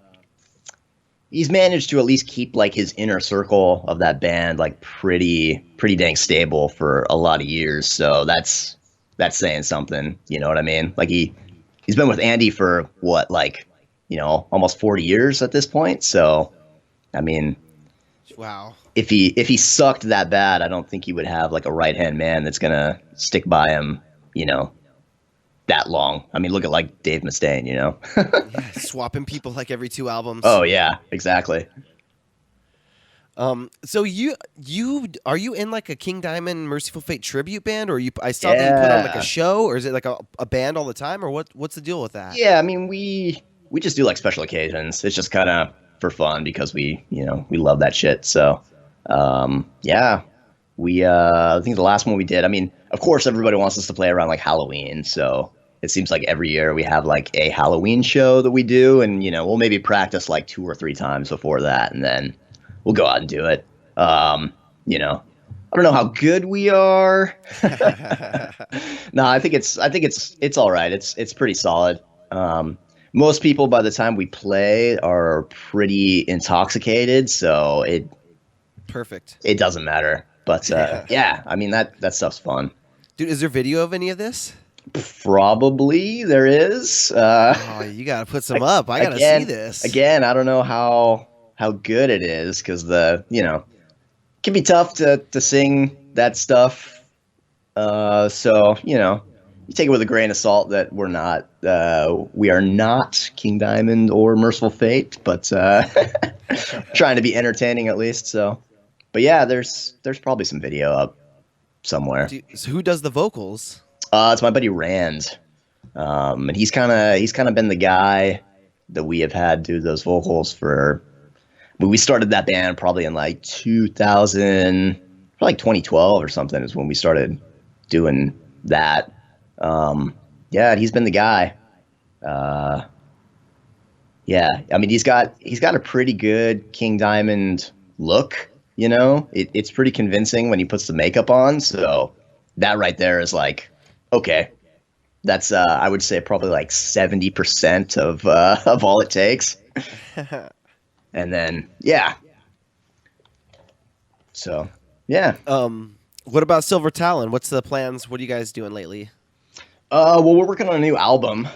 least keep like his inner circle of that band like pretty dang stable for a lot of years. So that's saying something. You know what I mean? Like he's been with Andy for what, like, almost 40 years at this point. So I mean, wow. If he sucked that bad, I don't think he would have like a right hand man that's gonna stick by him, that long. I mean, look at like Dave Mustaine, Yeah, swapping people like every 2 albums. Oh yeah, exactly. So you are you in like a King Diamond Mercyful Fate tribute band, or I saw that you put on like a show, or is it like a band all the time, or what's the deal with that? Yeah, I mean we just do like special occasions. It's just kind of for fun because we love that shit. So yeah, I think the last one we did, I mean, of course everybody wants us to play around like Halloween, so it seems like every year we have like a Halloween show that we do, and we'll maybe practice like 2 or 3 times before that, and then we'll go out and do it. I don't know how good we are. No, I think it's all right. It's pretty solid. Most people by the time we play are pretty intoxicated, so Perfect. it doesn't matter. But yeah, I mean that stuff's fun. Dude, is there video of any of this? Probably there is. Oh, you gotta put some up. I gotta see this. Again, I don't know how good it is because it can be tough to sing that stuff. So you take it with a grain of salt that we are not King Diamond or Mercyful Fate, but trying to be entertaining at least. So, but yeah, there's probably some video up somewhere. So who does the vocals? It's my buddy Rand, and he's kind of been the guy that we have had do those vocals for. We started that band probably in like 2000, probably like 2012 or something is when we started doing that. Yeah, he's been the guy. Yeah, I mean he's got a pretty good King Diamond look. You know, it's pretty convincing when he puts the makeup on. So that right there is like, okay, that's I would say probably like 70% of all it takes. And then yeah, so yeah. What about Silver Talon? What's the plans? What are you guys doing lately? Well, we're working on a new album.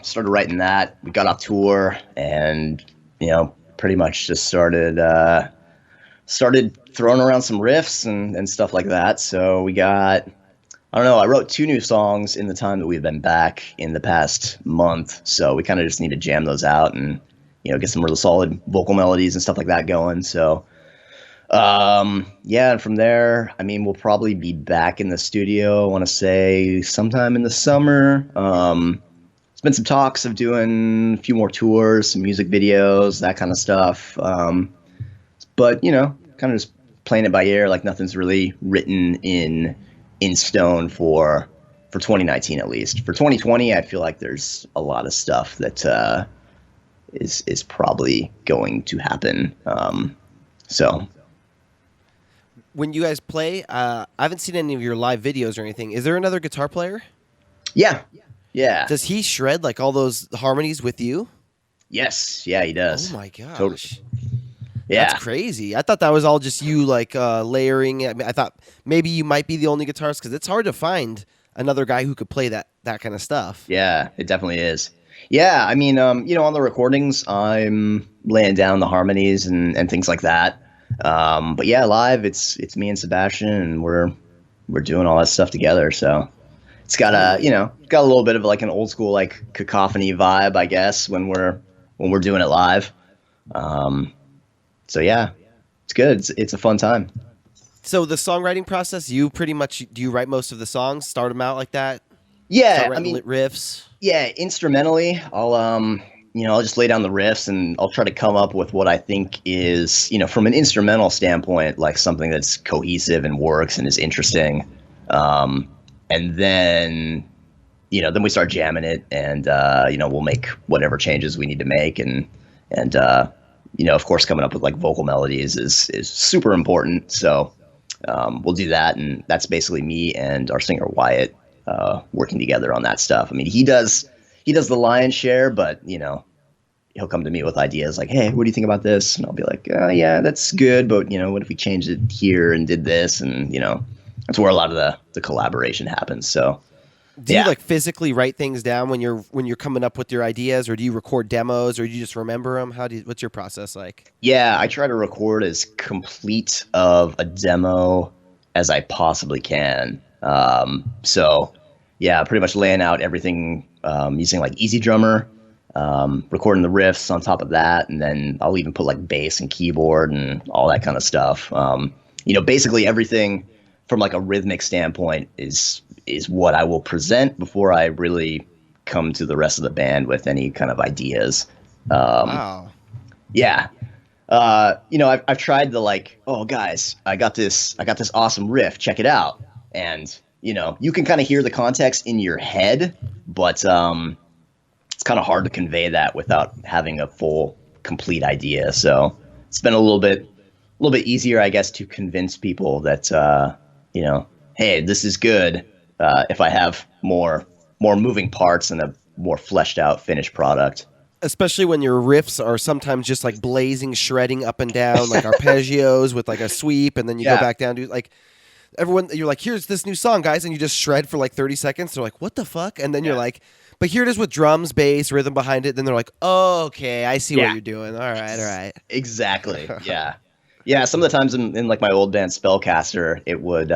Started writing that. We got off tour, and pretty much just started throwing around some riffs and stuff like that. So we got, I don't know, I wrote 2 new songs in the time that we've been back in the past month. So we kind of just need to jam those out and get some really solid vocal melodies and stuff like that going. So. Yeah, and from there, I mean, we'll probably be back in the studio, I want to say sometime in the summer. There's been some talks of doing a few more tours, some music videos, that kind of stuff. But, kind of just playing it by ear, like nothing's really written in stone for 2019 at least. For 2020, I feel like there's a lot of stuff that is probably going to happen. So when you guys play, I haven't seen any of your live videos or anything. Is there another guitar player? Yeah. Does he shred like all those harmonies with you? Yes. Yeah, he does. Oh my gosh. Totally. Yeah. That's crazy. I thought that was all just you like layering. I mean, I thought maybe you might be the only guitarist because it's hard to find another guy who could play that kind of stuff. Yeah, it definitely is. Yeah, I mean, on the recordings, I'm laying down the harmonies and things like that. But yeah, live, it's me and Sebastian, and we're doing all that stuff together. So it's got a little bit of like an old school like cacophony vibe, I guess, when we're doing it live. So yeah, it's good. It's a fun time. So the songwriting process, do you write most of the songs, start them out like that? Yeah, I mean riffs. Yeah, instrumentally, I'll just lay down the riffs and I'll try to come up with what I think is, from an instrumental standpoint, like something that's cohesive and works and is interesting. And then we start jamming it and, we'll make whatever changes we need to make. And of course, coming up with like vocal melodies is super important. So we'll do that. And that's basically me and our singer Wyatt working together on that stuff. I mean, he does the lion's share, but he'll come to me with ideas like, hey, what do you think about this? And I'll be like, yeah, that's good, but what if we changed it here and did this? And that's where a lot of the collaboration happens. So do you like physically write things down when you're coming up with your ideas, or do you record demos, or do you just remember them? What's your process like? Yeah, I try to record as complete of a demo as I possibly can. So yeah, pretty much laying out everything using like Easy Drummer, recording the riffs on top of that, and then I'll even put like bass and keyboard and all that kind of stuff. Basically everything from like a rhythmic standpoint is what I will present before I really come to the rest of the band with any kind of ideas. Wow. Yeah. I've tried the like, oh guys, I got this awesome riff, check it out. And you can kind of hear the context in your head, but it's kind of hard to convey that without having a full, complete idea. So it's been a little bit easier, I guess, to convince people that hey, this is good if I have more moving parts and a more fleshed out finished product. Especially when your riffs are sometimes just like blazing, shredding up and down, like arpeggios with like a sweep, and then you go back down to like. Everyone, you're like, here's this new song, guys, and you just shred for like 30 seconds. They're like, what the fuck? And then you're like, but here it is with drums, bass, rhythm behind it. Then they're like, oh, okay, I see what you're doing. All right. Exactly. Yeah. Yeah. Some of the times in like my old band Spellcaster, it would,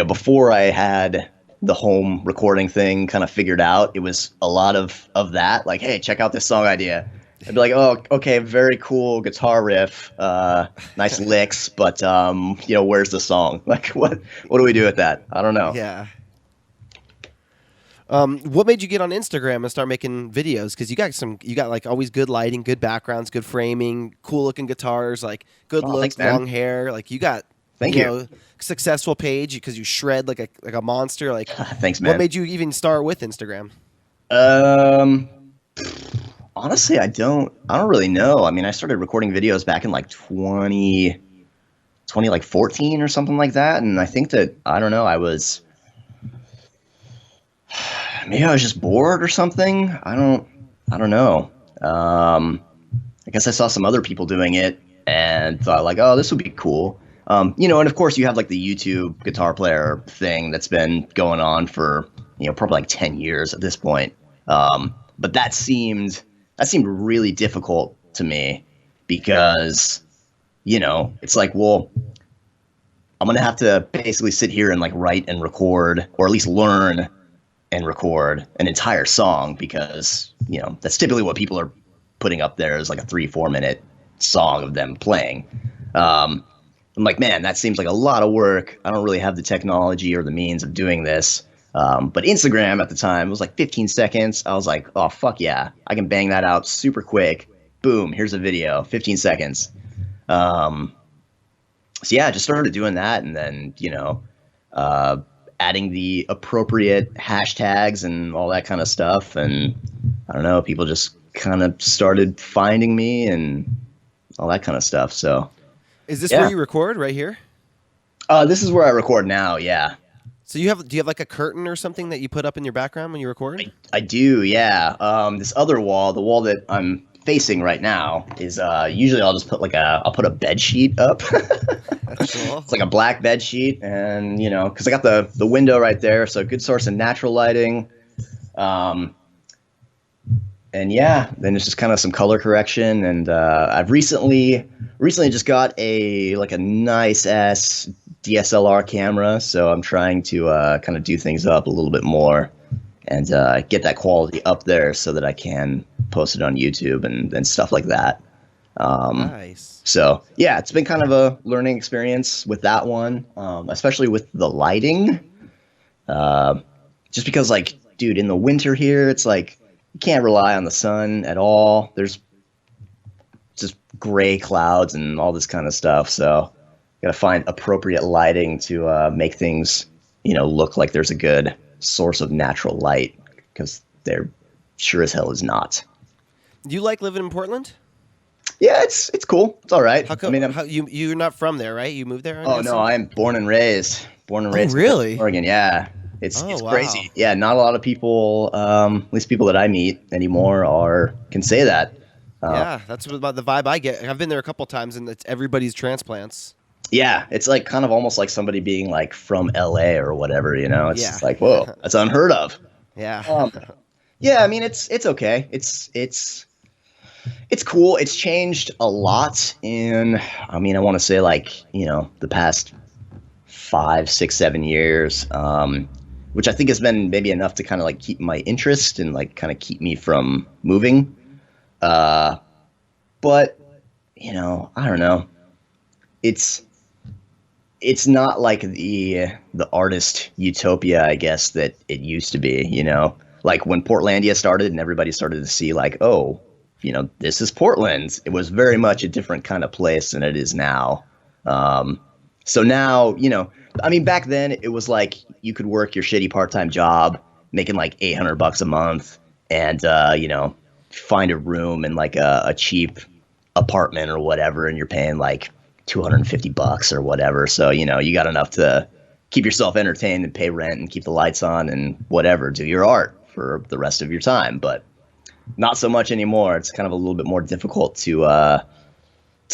before I had the home recording thing kind of figured out, it was a lot of that. Like, hey, check out this song idea. I'd be like, oh, okay, very cool guitar riff, nice licks, but where's the song? Like, what do we do with that? I don't know. Yeah. What made you get on Instagram and start making videos? Because you got like always good lighting, good backgrounds, good framing, cool looking guitars, like good looks, thanks, man. long hair. Like you got Thank you. Successful page because you shred like a monster. Like, Thanks, what man. made you even start with Instagram? Um, Honestly, I don't really know. I mean, I started recording videos back in like 2014 or something like that, and I think that I don't know. Maybe I was just bored or something. I don't know. I guess I saw some other people doing it and thought like, oh, this would be cool. And of course you have like the YouTube guitar player thing that's been going on for, probably like 10 years at this point. But that seemed really difficult to me because, it's like, well, I'm going to have to basically sit here and like write and record, or at least learn and record an entire song because, that's typically what people are putting up there is like a 3-4 minute song of them playing. I'm like, man, that seems like a lot of work. I don't really have the technology or the means of doing this. But Instagram at the time was like 15 seconds. I was like, oh, fuck yeah. I can bang that out super quick. Boom, here's a video, 15 seconds. So yeah, I just started doing that and then, adding the appropriate hashtags and all that kind of stuff. And I don't know, people just kind of started finding me and all that kind of stuff. So is this where you record right here? This is where I record now. Yeah. So do you have like a curtain or something that you put up in your background when you record? I do. Yeah. This other wall, the wall that I'm facing right now is, usually I'll just put I'll put a bed sheet up. That's cool. It's like a black bed sheet and, cause I got the window right there. So a good source of natural lighting. And yeah, then it's just kind of some color correction. And I've recently just got a nice ass DSLR camera. So I'm trying to kind of do things up a little bit more and get that quality up there so that I can post it on YouTube and stuff like that. Nice. So yeah, it's been kind of a learning experience with that one, especially with the lighting. Just because like, dude, in the winter here, it's like, you can't rely on the sun at all. There's just gray clouds and all this kind of stuff. So got to find appropriate lighting to make things, look like there's a good source of natural light because there sure as hell is not. Do you like living in Portland? Yeah, it's cool. It's all right. How come, you're not from there, right? You moved there? Oh, no, I'm born and raised. Really? In Oregon, yeah. It's wow. crazy. Yeah, not a lot of people, at least people that I meet anymore, can say that. Yeah, that's about the vibe I get. I've been there a couple times, and it's everybody's transplants. Yeah, it's like kind of almost like somebody being like from LA or whatever, It's Yeah. just like, whoa, that's unheard of. Yeah. Yeah, I mean, it's okay. It's cool. It's changed a lot I want to say the past 5, 6, 7 years. Which I think has been maybe enough to kind of like keep my interest and like kind of keep me from moving. But I don't know. It's not like the artist utopia, I guess, that it used to be, like when Portlandia started and everybody started to see like, oh, this is Portland. It was very much a different kind of place than it is now. So now, back then it was like you could work your shitty part-time job making like $800 a month and, find a room in like a cheap apartment or whatever. And you're paying like $250 or whatever. So, you got enough to keep yourself entertained and pay rent and keep the lights on and whatever, do your art for the rest of your time. But not so much anymore. It's kind of a little bit more difficult to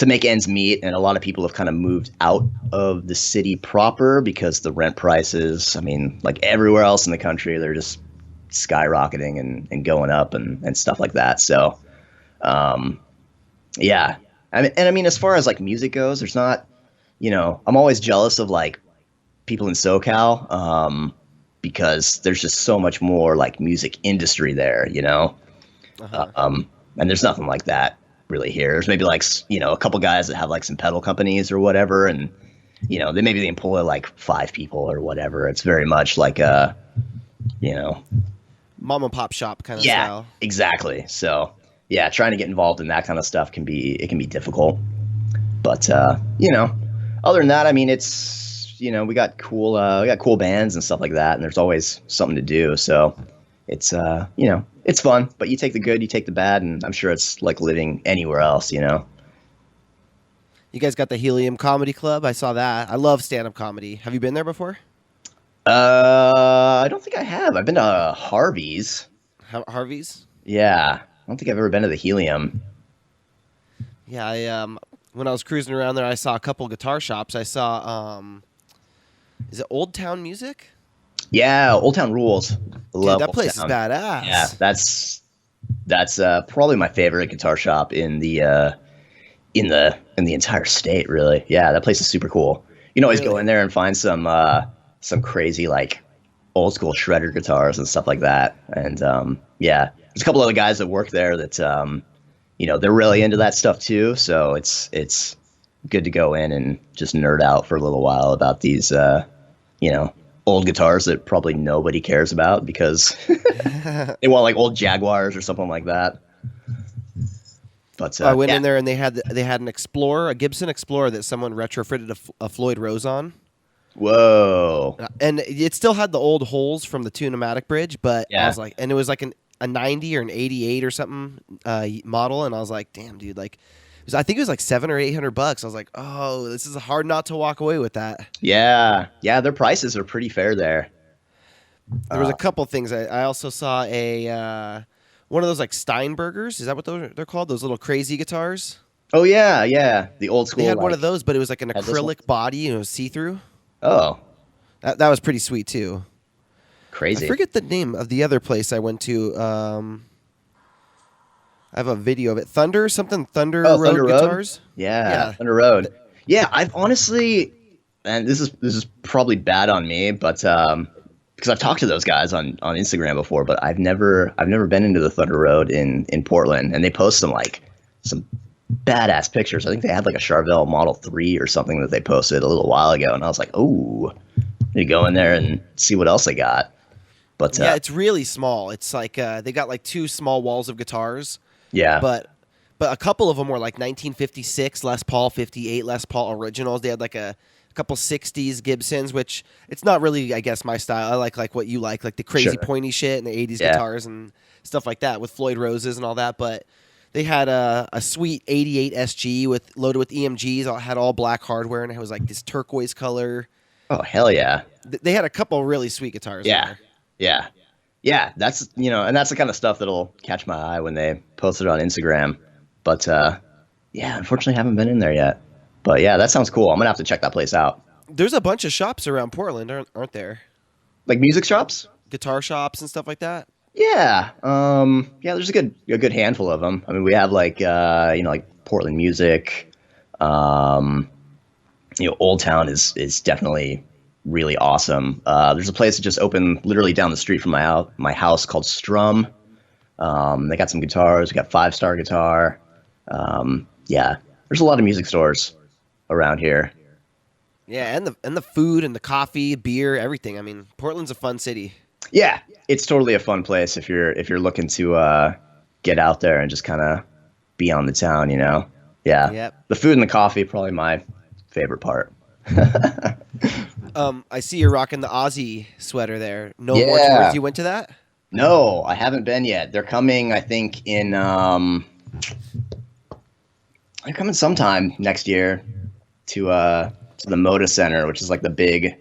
make ends meet, and a lot of people have kind of moved out of the city proper because the rent prices, like everywhere else in the country, they're just skyrocketing and going up and stuff like that. So, yeah. As far as like music goes, there's not, I'm always jealous of like people in SoCal because there's just so much more like music industry there, Uh-huh. And there's nothing like that really here. There's maybe like, a couple guys that have like some pedal companies or whatever. And, they maybe they employ like 5 people or whatever. It's very much like a, Mom and pop shop kind of style. Exactly. So yeah, trying to get involved in that kind of stuff can be difficult, but, other than that, I mean, it's we got cool bands and stuff like that, and there's always something to do. So it's it's fun, but you take the good, you take the bad, and I'm sure it's like living anywhere else. You guys got the Helium Comedy Club. I saw that. I love stand-up comedy. Have you been there before? I don't think I have. I've been to Harvey's. Harvey's? Yeah, I don't think I've ever been to the Helium. Yeah, I when I was cruising around there, I saw a couple guitar shops. I saw is it Old Town Music? Yeah, Old Town rules. Dude, that place is badass. Yeah, that's probably my favorite guitar shop in the entire state, really. Yeah, that place is super cool. You can always go in there and find some crazy like old school shredder guitars and stuff like that. And yeah, there's a couple other guys that work there that they're really into that stuff too. So it's good to go in and just nerd out for a little while about these old guitars that probably nobody cares about because they want like old Jaguars or something like that. But I went in there and they had an Explorer, a Gibson Explorer that someone retrofitted a Floyd Rose on. Whoa! And it still had the old holes from the Tune-O-Matic bridge, but Yeah. I was like, and it was like a 90 or an 88 or something model, and I was like, damn, dude, like, I think it was like $700 or $800. I was like, oh, this is hard not to walk away with that. Yeah, their prices are pretty fair there. There was a couple things. I also saw a one of those like Steinbergers. Is that what they're called? Those little crazy guitars. Oh yeah, the old school. They had one of those, but it was like an Had this one? acrylic body and it was see-through. Oh, That was pretty sweet too. crazy. I forget the name of the other place I went to. I have a video of it. Thunder Oh, Road Thunder Road? Guitars. Yeah, Thunder Road. Yeah, I've honestly, and this is probably bad on me, but because I've talked to those guys on Instagram before, but I've never been into the Thunder Road in Portland, and they post some badass pictures. I think they had like a Charvel Model 3 or something that they posted a little while ago, and I was like, oh, need to go in there and see what else they got. But Yeah, it's really small. It's like they got like two small walls of guitars. yeah, But a couple of them were like 1956 Les Paul, 58 Les Paul originals. They had like a couple 60s Gibsons, which it's not really, I guess, my style. I like what you like the crazy Sure. pointy shit and the 80s Yeah. guitars and stuff like that with Floyd Roses and all that. But they had a sweet 88 SG loaded with EMGs. It had all black hardware and it was like this turquoise color. oh hell yeah. They had a couple really sweet guitars. Yeah. There. Yeah, that's and that's the kind of stuff that'll catch my eye when they post it on Instagram. But yeah, unfortunately, haven't been in there yet. But yeah, that sounds cool. I'm gonna have to check that place out. There's a bunch of shops around Portland, aren't there? Like music shops? Guitar shops and stuff like that. Yeah, there's a good handful of them. I mean, we have like like Portland Music. Old Town is definitely really awesome. There's a place that just opened literally down the street from my house called Strum. They got some guitars. We got 5 Star Guitar. Yeah, there's a lot of music stores around here. Yeah, and the food and the coffee, beer, everything. I mean, Portland's a fun city. Yeah, it's totally a fun place if you're looking to get out there and just kind of be on the town. Yeah. Yep. The food and the coffee probably my favorite part. I see you're rocking the Aussie sweater there. No More Yeah. Tours. You went to that? No, I haven't been yet. They're coming, I think, in they're coming sometime next year to the Moda Center, which is like the big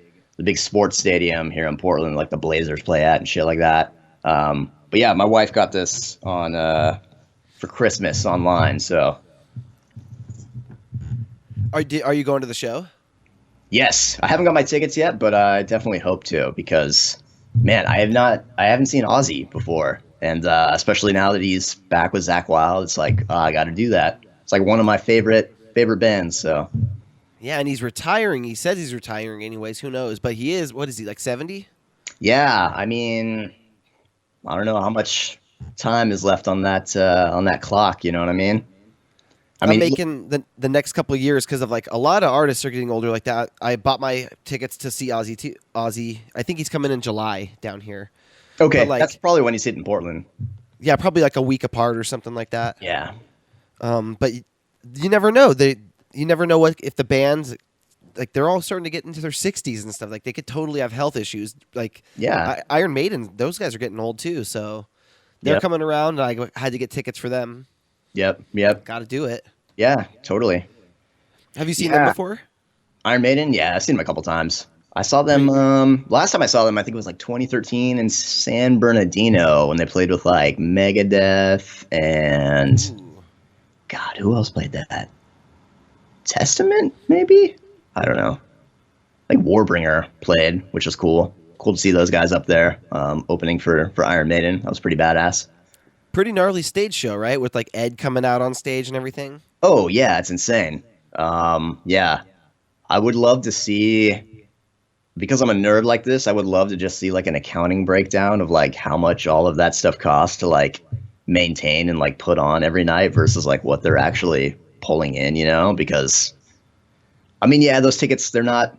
sports stadium here in Portland, like the Blazers play at and shit like that. But yeah, my wife got this on for Christmas online, so Are you going to the show? yes, I haven't got my tickets yet, but I definitely hope to because, man, I haven't seen Ozzy before, and especially now that he's back with Zakk Wylde, it's like I got to do that. It's like one of my favorite bands. So Yeah, and he's retiring. He says he's retiring anyways. Who knows? But he is. What is he, like 70? yeah, I mean, I don't know how much time is left on that clock. You know what I mean? I'm making the next couple of years because of like a lot of artists are getting older like that. I bought my tickets to see Ozzy too. Ozzy, I think he's coming in July down here. okay, but, like- that's probably when he's hitting Portland. Yeah, probably like a week apart or something like that. Yeah, But you never know. You never know if the bands like they're all starting to get into their 60s and stuff. Like they could totally have health issues. Like Yeah. Iron Maiden, those guys are getting old too. So they're Yep. coming around. And I had to get tickets for them. Yep. Yep. Got to do it. Yeah. Totally. Have you seen them Yeah. before? Iron Maiden. Yeah, I've seen them a couple times. I saw them. Last time I saw them, I think it was like 2013 in San Bernardino when they played with like Megadeth and Ooh. God, who else played that? Testament, maybe? I don't know. Like Warbringer played, which was cool. Cool to see those guys up there opening for Iron Maiden. That was pretty badass. Pretty gnarly stage show, right? With like Ed coming out on stage and everything. Oh, yeah, it's insane. Yeah. I would love to see, because I'm a nerd like this, I would love to just see like an accounting breakdown of like how much all of that stuff costs to like maintain and like put on every night versus like what they're actually pulling in, because I mean, yeah, those tickets, they're not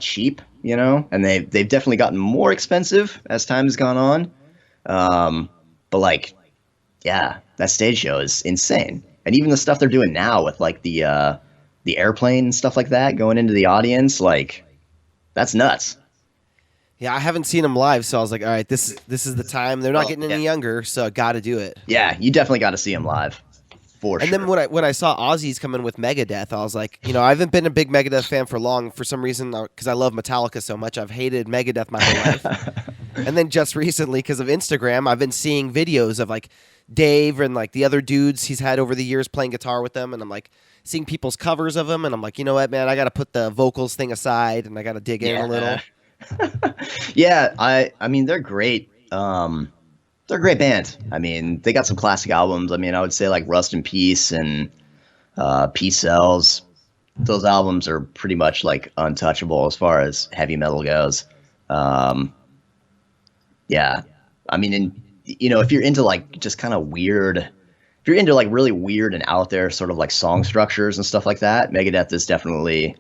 cheap, and they've definitely gotten more expensive as time has gone on. But like, yeah, that stage show is insane. And even the stuff they're doing now with like the airplane and stuff like that going into the audience, like that's nuts. Yeah, I haven't seen them live, so I was like, all right, this is the time. They're not getting any younger, so I got to do it. Yeah, you definitely got to see them live. For and sure. then when I saw Ozzy's coming with Megadeth, I was like, I haven't been a big Megadeth fan for long. For some reason, because I love Metallica so much, I've hated Megadeth my whole life. And then just recently, because of Instagram, I've been seeing videos of like Dave and like the other dudes he's had over the years playing guitar with them, and I'm like seeing people's covers of them, and I'm like, you know what, man, I got to put the vocals thing aside, and I got to dig in a little. Yeah, I mean they're great. They're a great band. I mean, they got some classic albums. I mean, I would say like Rust in Peace and Peace Cells. Those albums are pretty much like untouchable as far as heavy metal goes. Yeah, I mean, and if you're into like just kind of weird, if you're into like really weird and out there sort of like song structures and stuff like that, Megadeth is definitely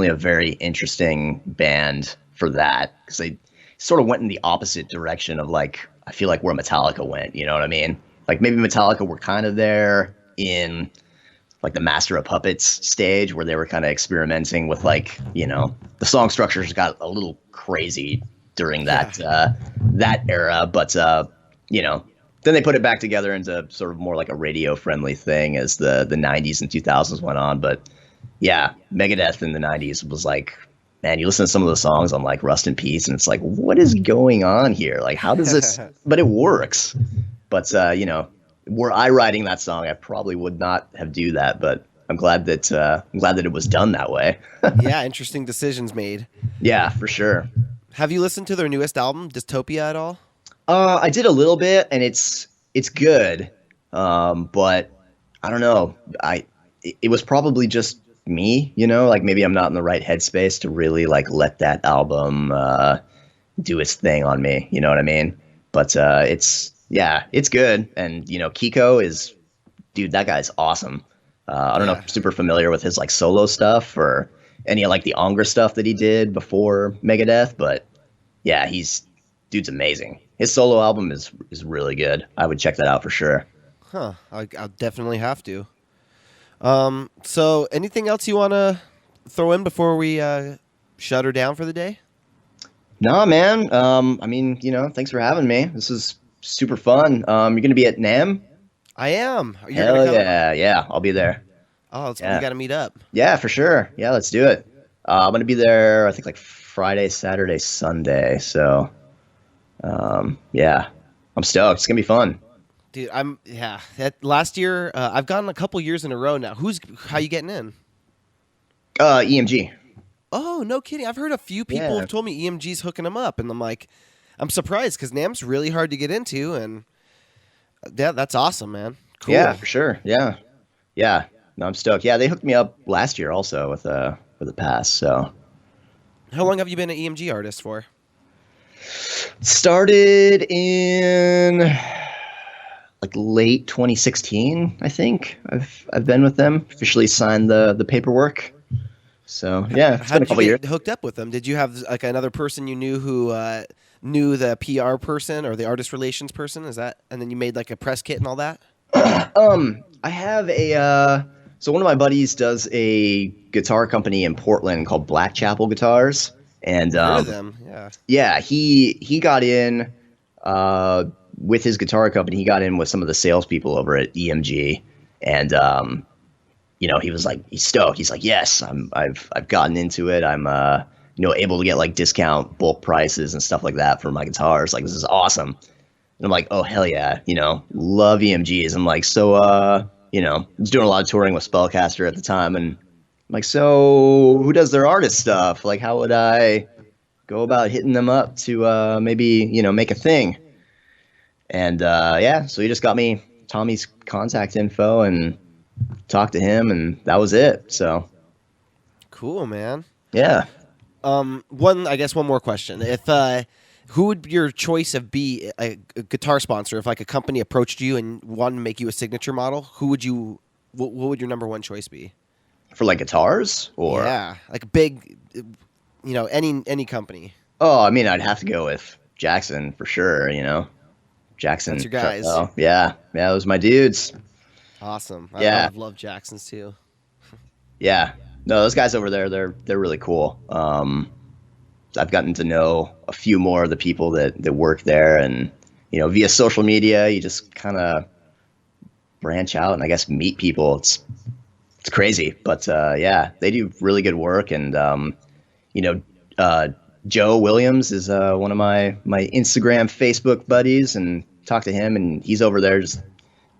a very interesting band for that, because they sort of went in the opposite direction of like, I feel like where Metallica went, you know what I mean? Like maybe Metallica were kind of there in like the Master of Puppets stage where they were kind of experimenting with like, the song structures got a little crazy during that era, but then they put it back together into sort of more like a radio friendly thing as the 90s and 2000s went on. But yeah, Megadeth in the 90s was like, man, you listen to some of the songs on like Rust in Peace and it's like, what is going on here? Like, how does this, but it works. But, were I writing that song, I probably would not have do that, but I'm glad that it was done that way. Yeah. Interesting decisions made. Yeah, for sure. Have you listened to their newest album, Dystopia, at all? I did a little bit and it's good. But I don't know. It was probably just me, like maybe I'm not in the right headspace to really like let that album do its thing on me, you know what I mean? But it's good. And Kiko is, dude, that guy's awesome. I don't know if you're super familiar with his like solo stuff or any of like the Angra stuff that he did before Megadeth, but yeah, dude's amazing. His solo album is really good. I would check that out for sure. Huh. I'll definitely have to. So anything else you want to throw in before we shut her down for the day? No, man. I mean, thanks for having me. This is super fun. You're going to be at NAMM? I am. You're Hell gonna come? yeah. Yeah, I'll be there. Oh, we got to meet up. Yeah, for sure. Yeah, let's do it. I'm going to be there, I think, like Friday, Saturday, Sunday. So, yeah, I'm stoked. It's going to be fun. Dude, last year, I've gone a couple years in a row now. How you getting in? EMG. Oh, no kidding. I've heard a few people have told me EMG's hooking them up, and I'm like, I'm surprised because NAMM's really hard to get into, and that's awesome, man. Cool. Yeah, for sure. Yeah. Yeah. No, I'm stoked. Yeah, they hooked me up last year also with a pass. So, how long have you been an EMG artist for? Started in like late 2016, I think. I've been with them. Officially signed the paperwork. So yeah, it's been a couple years. Hooked up with them? Did you have like another person you knew who knew the PR person or the artist relations person? Is that, and then you made like a press kit and all that? I have a So one of my buddies does a guitar company in Portland called Blackchapel Guitars, and I've heard of them. Yeah. yeah, he got in with his guitar company. He got in with some of the salespeople over at EMG, and he was like, he's stoked. He's like, yes, I've gotten into it. I'm able to get like discount bulk prices and stuff like that for my guitars. Like, this is awesome. And I'm like, oh hell yeah, love EMGs. I'm like, so I was doing a lot of touring with Spellcaster at the time, and I'm like, so who does their artist stuff? Like, how would I go about hitting them up to maybe make a thing? And so he just got me Tommy's contact info and talked to him, and that was it. So cool, man. Yeah. One more question. If who would your choice of be a guitar sponsor if like a company approached you and wanted to make you a signature model? What would your number one choice be? For like guitars or like a big, any company. Oh, I mean, I'd have to go with Jackson for sure. Jackson. That's your guys. Yeah, those are my dudes. Awesome. I love Jacksons too. Yeah. No, those guys over there, they're really cool. I've gotten to know a few more of the people that work there, and via social media, you just kind of branch out and I guess meet people. It's crazy, but they do really good work, and Joe Williams is one of my Instagram, Facebook buddies, and talked to him, and he's over there just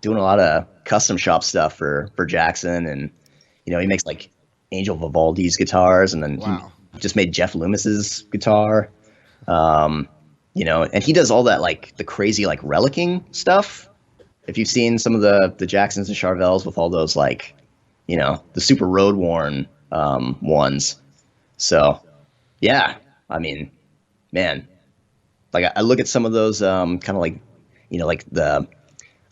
doing a lot of custom shop stuff for Jackson, and he makes like Angel Vivaldi's guitars, and then he just made Jeff Loomis's guitar, and he does all that like the crazy like relicking stuff. If you've seen some of the Jacksons and Charvels with all those like the super road worn ones, so yeah, I mean, man, like I look at some of those kind of like like the,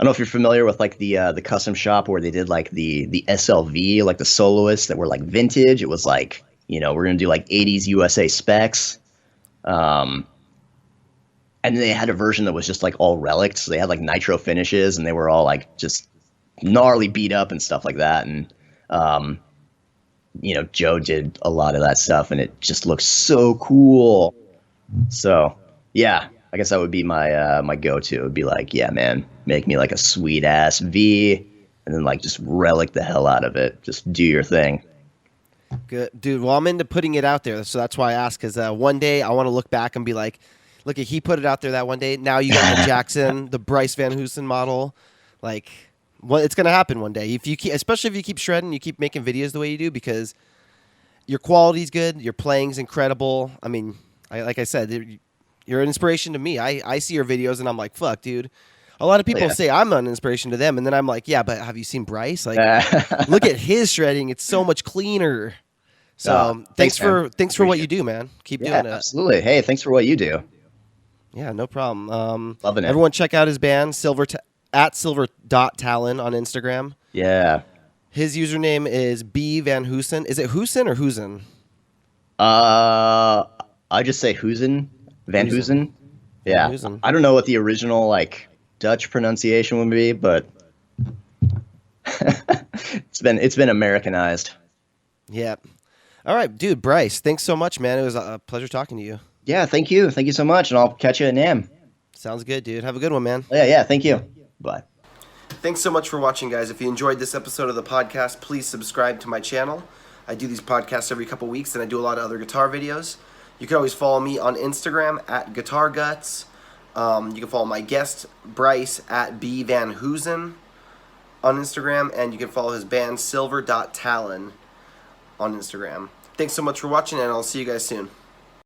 I don't know if you're familiar with like the custom shop where they did like the SLV, like the soloists that were like vintage. It was like, we're going to do like 80s USA specs. And they had a version that was just like all relics. So they had like nitro finishes, and they were all like just gnarly beat up and stuff like that. And, Joe did a lot of that stuff, and it just looks so cool. So yeah, I guess that would be my my go-to. It would be like, yeah, man, make me like a sweet ass V, and then like just relic the hell out of it. Just do your thing. Good, dude. Well, I'm into putting it out there, so that's why I asked. Because one day I want to look back and be like, look, he put it out there that one day. Now you got the Jackson, the Bryce VanHoosen model. Like, well, it's gonna happen one day. Especially if you keep shredding, you keep making videos the way you do, because your quality's good, your playing's incredible. I mean, like I said, you're an inspiration to me. I see your videos and I'm like, fuck, dude. A lot of people say I'm an inspiration to them, and then I'm like, yeah, but have you seen Bryce? Like, look at his shredding; it's so much cleaner. So thanks for what you do, man. Keep doing it. Absolutely. Hey, thanks for what you do. Yeah, no problem. Loving it. Everyone, check out his band at Silver.Talon on Instagram. Yeah. His username is B VanHoosen. Is it Hoosen or Hoosen? I just say Hoosen. VanHoosen. Yeah. VanHoosen. I don't know what the original like Dutch pronunciation would be, but it's been Americanized. Yeah. All right, dude, Bryce, thanks so much, man. It was a pleasure talking to you. Yeah, thank you. Thank you so much, and I'll catch you at NAMM. Sounds good, dude. Have a good one, man. Yeah, thank you. Bye. Thanks so much for watching, guys. If you enjoyed this episode of the podcast, please subscribe to my channel. I do these podcasts every couple weeks, and I do a lot of other guitar videos. You can always follow me on Instagram at GuitarGuts. You can follow my guest, Bryce, at B VanHoosen on Instagram, and you can follow his band, Silver.Talon, on Instagram. Thanks so much for watching, and I'll see you guys soon.